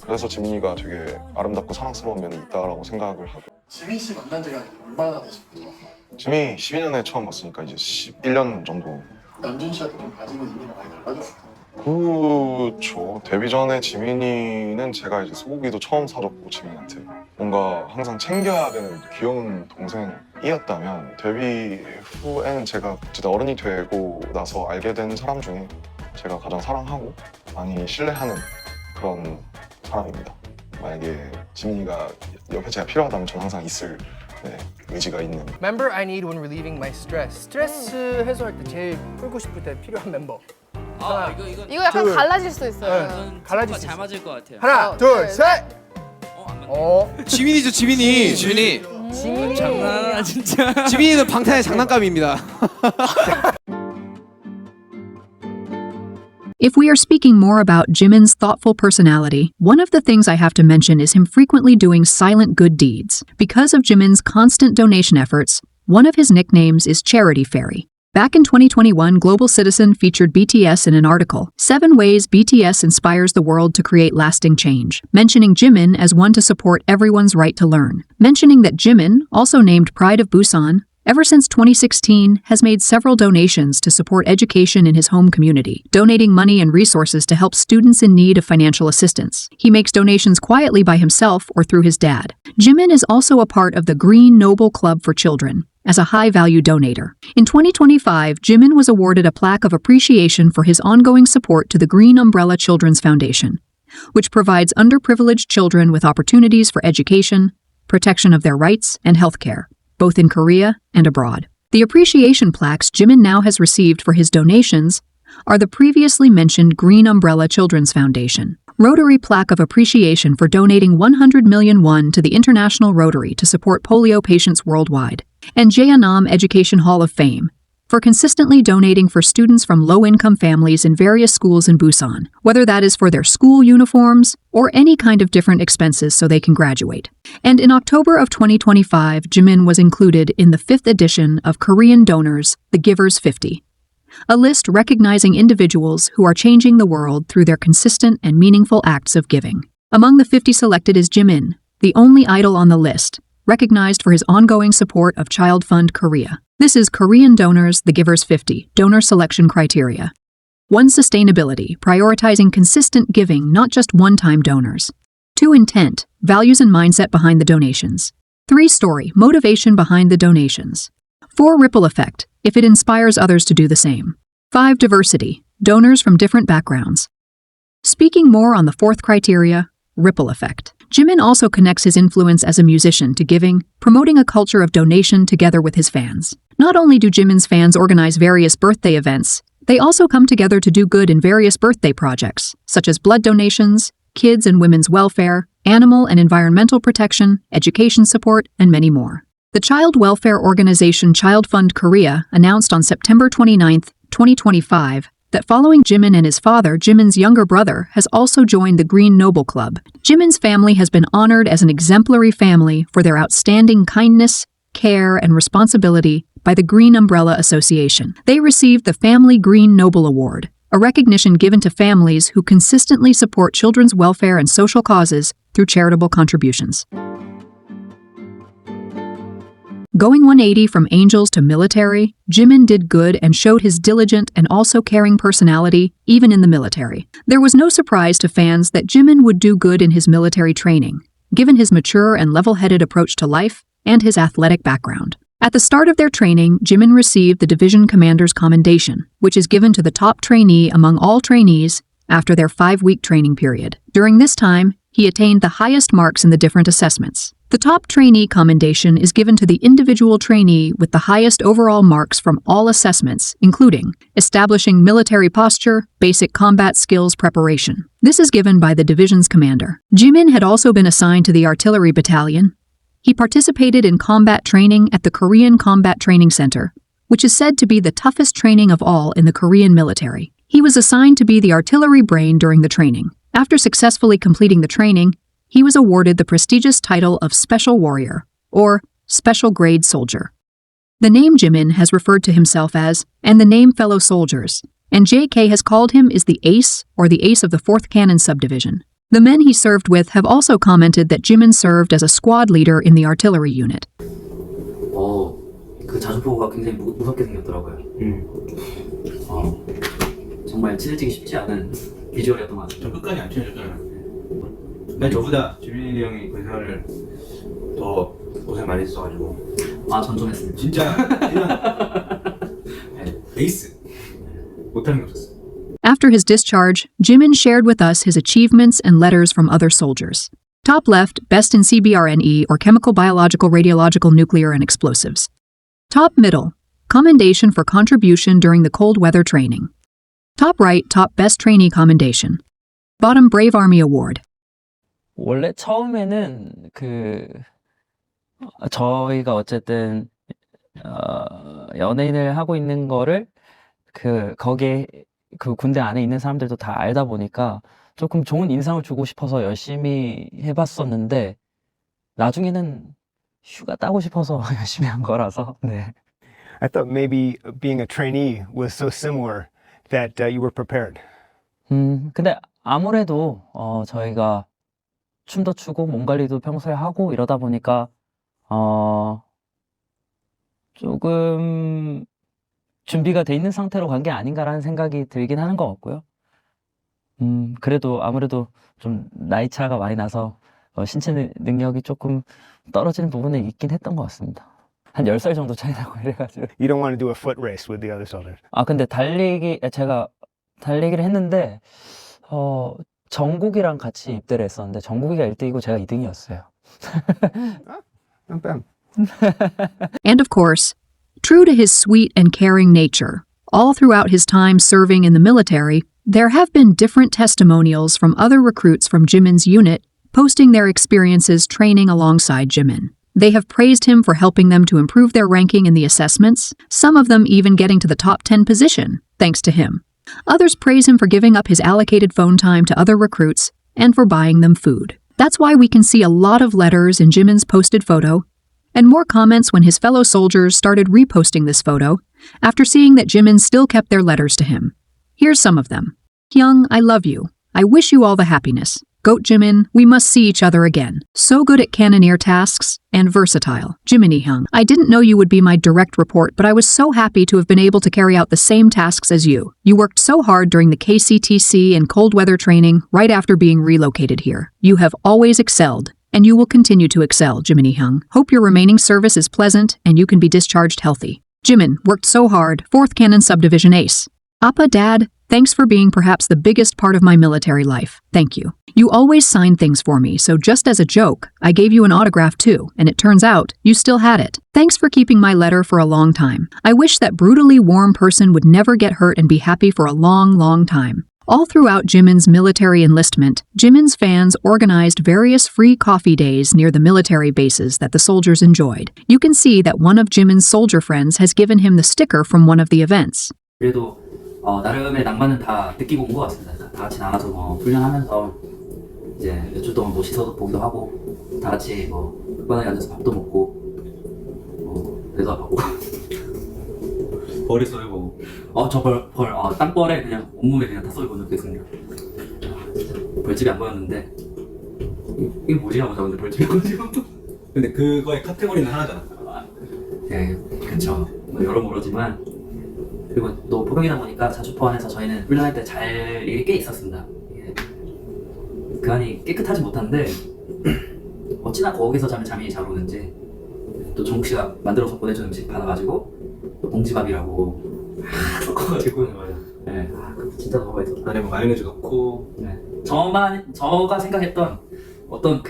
그래서 지민이가 되게 아름답고 사랑스러운 면이 있다고 생각을 하고. 지민 씨 만난 지가 얼마나 되셨어요? 지민이 12년에 처음 봤으니까 이제 11년 정도. 남준 씨한테 좀 가지는 의미가 많이 달라졌어요. 그렇죠. 데뷔 전에 지민이는 제가 이제 소고기도 처음 사줬고 지민이한테 뭔가 항상 챙겨야 되는 귀여운 동생이었다면 데뷔 후에는 제가 어쨌든 어른이 되고 나서 알게 된 사람 중에 제가 가장 사랑하고 많이 신뢰하는 그런 사람입니다. 만약에 지민이가 옆에 제가 필요하다면 저는 항상 있을 의지가 있는. Member I need when relieving my stress. 스트레스 해소할 때 제일 풀고 싶을 때 필요한 멤버. 이거 약간 갈라질 수도 있어요. 네, 갈라질 수 잘 맞을 것 같아요. 하나, 둘, 셋. 지민이죠, 지민이. 지민이. 장난 진짜. 지민이는 방탄의 장난감입니다. If we are speaking more about Jimin's thoughtful personality, one of the things I have to mention is him frequently doing silent good deeds. Because of Jimin's constant donation efforts, one of his nicknames is Charity Fairy. Back in 2021, Global Citizen featured BTS in an article, 7 Ways BTS Inspires the World to Create Lasting Change, mentioning Jimin as one to support everyone's right to learn. Mentioning that Jimin, also named Pride of Busan, ever since 2016, has made several donations to support education in his home community, donating money and resources to help students in need of financial assistance. He makes donations quietly by himself or through his dad. Jimin is also a part of the Green Noble Club for Children, as a high-value donator. In 2025, Jimin was awarded a plaque of appreciation for his ongoing support to the Green Umbrella Children's Foundation, which provides underprivileged children with opportunities for education, protection of their rights, and healthcare, both in Korea and abroad. The appreciation plaques Jimin now has received for his donations are the previously mentioned Green Umbrella Children's Foundation, Rotary Plaque of Appreciation for donating 100 million won to the International Rotary to support polio patients worldwide, and Jaeonam Education Hall of Fame for consistently donating for students from low-income families in various schools in Busan, whether that is for their school uniforms or any kind of different expenses so they can graduate. And in October of 2025, Jimin was included in the 5th edition of Korean Donors, The Givers 50, a list recognizing individuals who are changing the world through their consistent and meaningful acts of giving. Among the 50 selected is Jimin, the only idol on the list, recognized for his ongoing support of Child Fund Korea. This is Korean Donors, The Givers 50, donor selection criteria. 1. Sustainability, prioritizing consistent giving, not just one-time donors. 2. Intent, values and mindset behind the donations. 3. Story, motivation behind the donations. 4. Ripple effect, if it inspires others to do the same. 5. Diversity, donors from different backgrounds. Speaking more on the 4th criteria, ripple effect. Jimin also connects his influence as a musician to giving, promoting a culture of donation together with his fans. Not only do Jimin's fans organize various birthday events, they also come together to do good in various birthday projects, such as blood donations, kids and women's welfare, animal and environmental protection, education support, and many more. The child welfare organization Child Fund Korea announced on September 29, 2025, that following Jimin and his father, Jimin's younger brother has also joined the Green Noble Club. Jimin's family has been honored as an exemplary family for their outstanding kindness, care, and responsibility by the Green Umbrella Association. They received the Family Green Noble Award, a recognition given to families who consistently support children's welfare and social causes through charitable contributions. Going 180 from angels to military, Jimin did good and showed his diligent and also caring personality, even in the military. There was no surprise to fans that Jimin would do good in his military training, given his mature and level-headed approach to life and his athletic background. At the start of their training, Jimin received the Division Commander's Commendation, which is given to the top trainee among all trainees after their 5-week training period. During this time, he attained the highest marks in the different assessments. The top trainee commendation is given to the individual trainee with the highest overall marks from all assessments, including establishing military posture, basic combat skills preparation. This is given by the division's commander. Jimin had also been assigned to the artillery battalion. He participated in combat training at the Korean Combat Training Center, which is said to be the toughest training of all in the Korean military. He was assigned to be the artillery brain during the training. After successfully completing the training, he was awarded the prestigious title of Special Warrior, or Special Grade Soldier. The name Jimin has referred to himself as, and the name fellow soldiers, and JK has called him is the ace or the ace of the 4th Cannon subdivision. The men he served with have also commented that Jimin served as a squad leader in the artillery unit. 그 자주포가 굉장히 무섭게 생겼더라고요. 정말 친해지기 쉽지 않은 비주얼이었던 것 같아요. 저 끝까지 안 친해졌잖아요. 근데 저보다 지민이 형이 그 생활을 더 고생 많이 했어가지고. 아, 전전했습니다. 진짜 에이스. 못하는 게 없었어. After his discharge, Jimin shared with us his achievements and letters from other soldiers. Top left, best in CBRNE or chemical, biological, radiological, nuclear, and explosives. Top middle, commendation for contribution during the cold weather training. Top right, top best trainee commendation. Bottom, Brave Army Award. 원래 처음에는 저희가 어쨌든 연예인을 하고 있는 거를 거기에 군대 안에 있는 사람들도 다 알다 보니까 조금 좋은 인상을 주고 싶어서 열심히 해봤었는데 나중에는 휴가 따고 싶어서 열심히 한 거라서. 네. I thought maybe being a trainee was so similar that you were prepared. 근데 아무래도 저희가 춤도 추고 몸 관리도 평소에 하고 이러다 보니까 조금 준비가 돼 있는 상태로 간 게 아닌가라는 생각이 들긴 하는 것 같고요. 그래도 아무래도 좀 나이 차가 많이 나서 신체 능력이 조금 떨어지는 부분은 있긴 했던 것 같습니다. 한 10살 정도 차이 나고 이래가지고. You don't want to do a foot race with the other soldiers. 근데 제가 달리기를 했는데 정국이랑 같이 입대를 했었는데 정국이가 1등이고 제가 2등이었어요. Not bad. And of course, true to his sweet and caring nature, all throughout his time serving in the military, there have been different testimonials from other recruits from Jimin's unit posting their experiences training alongside Jimin. They have praised him for helping them to improve their ranking in the assessments, some of them even getting to the top 10 position, thanks to him. Others praise him for giving up his allocated phone time to other recruits and for buying them food. That's why we can see a lot of letters in Jimin's posted photo, and more comments when his fellow soldiers started reposting this photo after seeing that Jimin still kept their letters to him. Here's some of them. Hyung, I love you. I wish you all the happiness. Goat Jimin, we must see each other again. So good at cannoneer tasks and versatile. Jiminy Hyung, I didn't know you would be my direct report, but I was so happy to have been able to carry out the same tasks as you. You worked so hard during the KCTC and cold weather training right after being relocated here. You have always excelled, and you will continue to excel, Jiminy Hyung. Hope your remaining service is pleasant and you can be discharged healthy. Jimin, worked so hard, 4th Cannon Subdivision Ace. Appa, Dad, thanks for being perhaps the biggest part of my military life. Thank you. You always signed things for me, so just as a joke, I gave you an autograph too, and it turns out you still had it. Thanks for keeping my letter for a long time. I wish that brutally warm person would never get hurt and be happy for a long, long time. All throughout Jimin's military enlistment, Jimin's fans organized various free coffee days near the military bases that the soldiers enjoyed. You can see that one of Jimin's soldier friends has given him the sticker from one of the events. 그래도 나름의 낭만은 다 느끼고 온 것 같습니다. 다 같이 나가서 훈련하면서 이제 몇 주 동안 시서도 보기도 하고 다 같이 흙바닥에 앉아서 밥도 먹고 배도 아프고 벌이 쏘이고 저 땅벌에 그냥 온몸에 그냥 다 쏘이고 느꼈습니다. 벌집이 안 보였는데 이게 뭐지 하고 잡았는데 벌집이 안 보여가지고 근데 그거의 카테고리는 하나잖아. 네, 그쵸. 여러모로지만 그리고 또 포병이다 보니까 자주포안에서 저희는 훈련할 때 잘 일이 꽤 있었습니다. 그 안이 깨끗하지 못한데 어찌나 거기서 자면 잠이 잘 오는지 또 정국 씨가 만들어서 보내준 음식 받아가지고 또 봉지밥이라고 섞어가지고 네, 진짜 너무 맛있었다. 안에 마요네즈 넣고 네. 저가 생각했던 어떤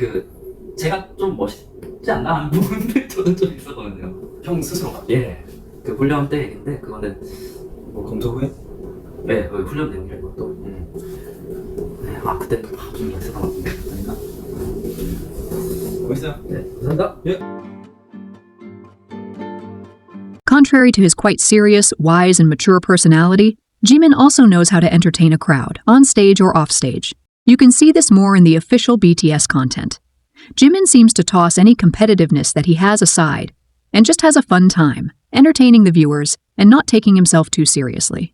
제가 좀 멋있지 않나 하는 부분들 저는 좀 있었거든요. 형 스스로가? 예. 그 훈련 때 얘기인데 그거는 검사 후에? 네, 훈련 내용이라 이것도. 네, 그때 좀 멋있었던 것 같은데. 아닌가? 멋있어요? 네, 감사합니다. 예. Contrary to his quite serious, wise, and mature personality, Jimin also knows how to entertain a crowd, on stage or off stage. You can see this more in the official BTS content. Jimin seems to toss any competitiveness that he has aside, and just has a fun time, entertaining the viewers and not taking himself too seriously.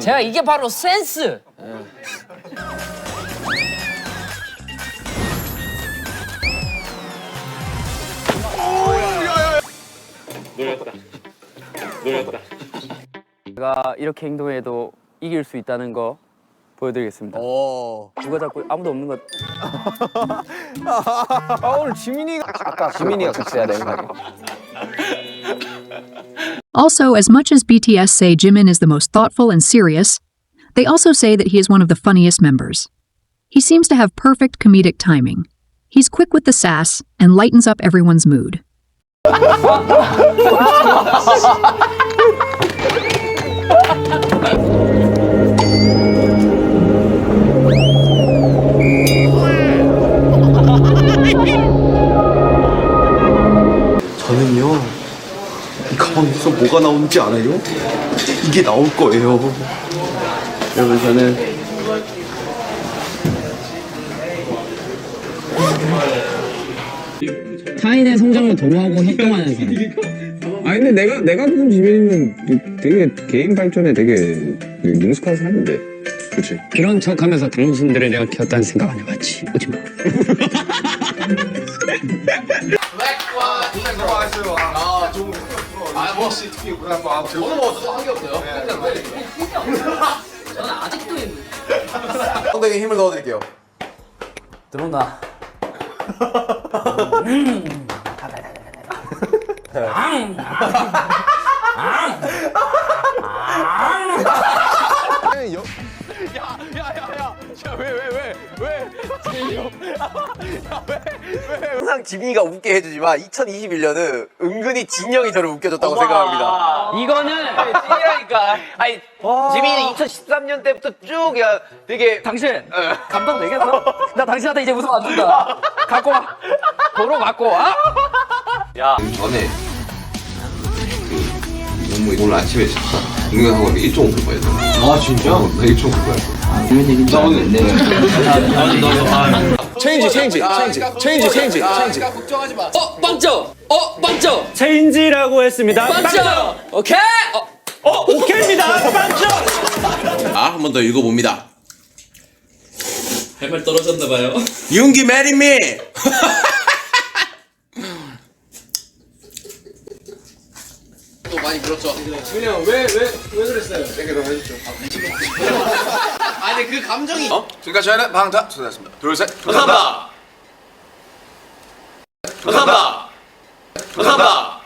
제가 이게 바로 센스. 노렸다. 제가 이렇게 행동해도 이길 수 있다는 거 보여드리겠습니다. 누가 자꾸 아무도 없는 것. 오늘 지민이가 같이 해야 되는 거. Also, as much as BTS say Jimin is the most thoughtful and serious, they also say that he is one of the funniest members. He seems to have perfect comedic timing. He's quick with the sass and lightens up everyone's mood. 저는요 이 가방에서 뭐가 나오는지 알아요? 이게 나올 거예요. 여러분 저는 타인의 성장을 도모하고 협동하는 사람. 아 근데 내가 보는 지민이는 되게 개인 발전에 되게 능숙한 사람인데. 그치. 그런 척하면서 당신들을 내가 키웠다는 생각 안 해봤지. 오지 마. 들어가겠어요. 아, 좀. 아, 뭐, 특히 오늘 먹었어? 한 게 없어요? 저는 아직도 엉덩이에 힘을 넣어드릴게요. 들어온다. 항상 지민이가 웃게 해주지만 2021년은 은근히 진영이 저를 웃겨줬다고 생각합니다. 이거는 찐이라니까. 아니, 지민이는 2013년 때부터 쭉 되게 당신 감동 되겠어? 나 당신한테 이제 웃음 안 준다. 갖고 와. 도로 갖고 와. 야, 전에 너무 오늘 아침에 공연하고 1.5kg 빠졌잖아. 아, 진짜? 나 1.5kg 빠졌어. 나 오늘 체인지. 걱정하지 마. 빵점. 빵점. 체인지라고 했습니다. 빵점. 오케이. 오케이입니다. 빵점. 한 번 더 읽어봅니다. 할 말 떨어졌나봐요. 윤기 marry me. 또 많이 들었죠? 지민이 형, 왜 그랬어요? 되게 너무 해줬죠. 아니, 그 감정이. 지금까지 저희는 방자 수고하셨습니다. 둘, 셋. 감사합니다. 감사합니다.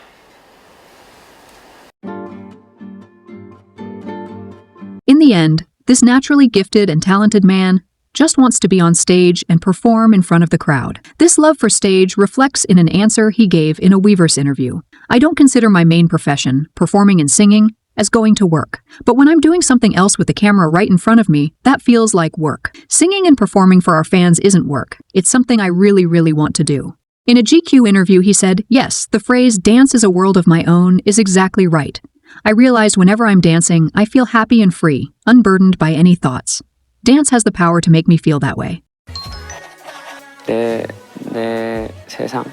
In the end, this naturally gifted and talented man just wants to be on stage and perform in front of the crowd. This love for stage reflects in an answer he gave in a Weverse interview. I don't consider my main profession, performing and singing, as going to work. But when I'm doing something else with the camera right in front of me, that feels like work. Singing and performing for our fans isn't work. It's something I really, really want to do. In a GQ interview, he said, yes, the phrase dance is a world of my own is exactly right. I realize whenever I'm dancing, I feel happy and free, unburdened by any thoughts. Dance has the power to make me feel that way. 내 세상.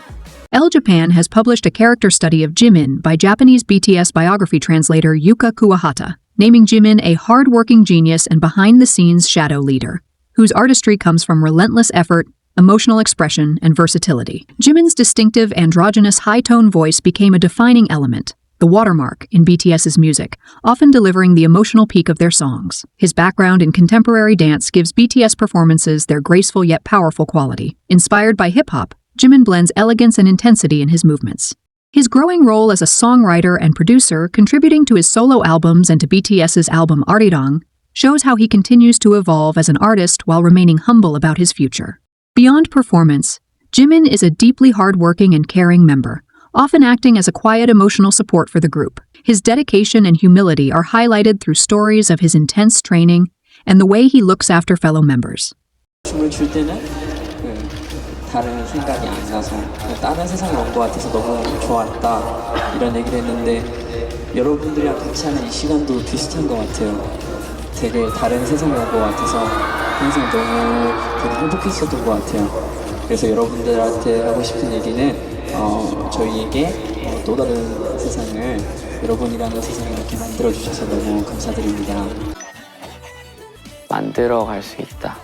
Elle Japan has published a character study of Jimin by Japanese BTS biography translator Yuka Kuwahata, naming Jimin a hard-working genius and behind-the-scenes shadow leader, whose artistry comes from relentless effort, emotional expression, and versatility. Jimin's distinctive androgynous high-tone voice became a defining element, the watermark in BTS's music, often delivering the emotional peak of their songs. His background in contemporary dance gives BTS performances their graceful yet powerful quality. Inspired by hip-hop, Jimin blends elegance and intensity in his movements. His growing role as a songwriter and producer, contributing to his solo albums and to BTS's album Arirang, shows how he continues to evolve as an artist while remaining humble about his future. Beyond performance, Jimin is a deeply hardworking and caring member, often acting as a quiet emotional support for the group. His dedication and humility are highlighted through stories of his intense training and the way he looks after fellow members. 춤을 출 때는 다른 생각이 안 나서 다른 세상에 온 것 같아서 너무 좋았다 이런 얘기를 했는데 여러분들이랑 같이 하는 이 시간도 비슷한 것 같아요. 되게 다른 세상에 온 것 같아서 항상 너무 되게 행복했었던 것 같아요. 그래서 여러분들한테 하고 싶은 얘기는 저희에게 또 다른 세상을 여러분이라는 세상을 이렇게 만들어주셔서 너무 감사드립니다. 만들어 갈 수 있다.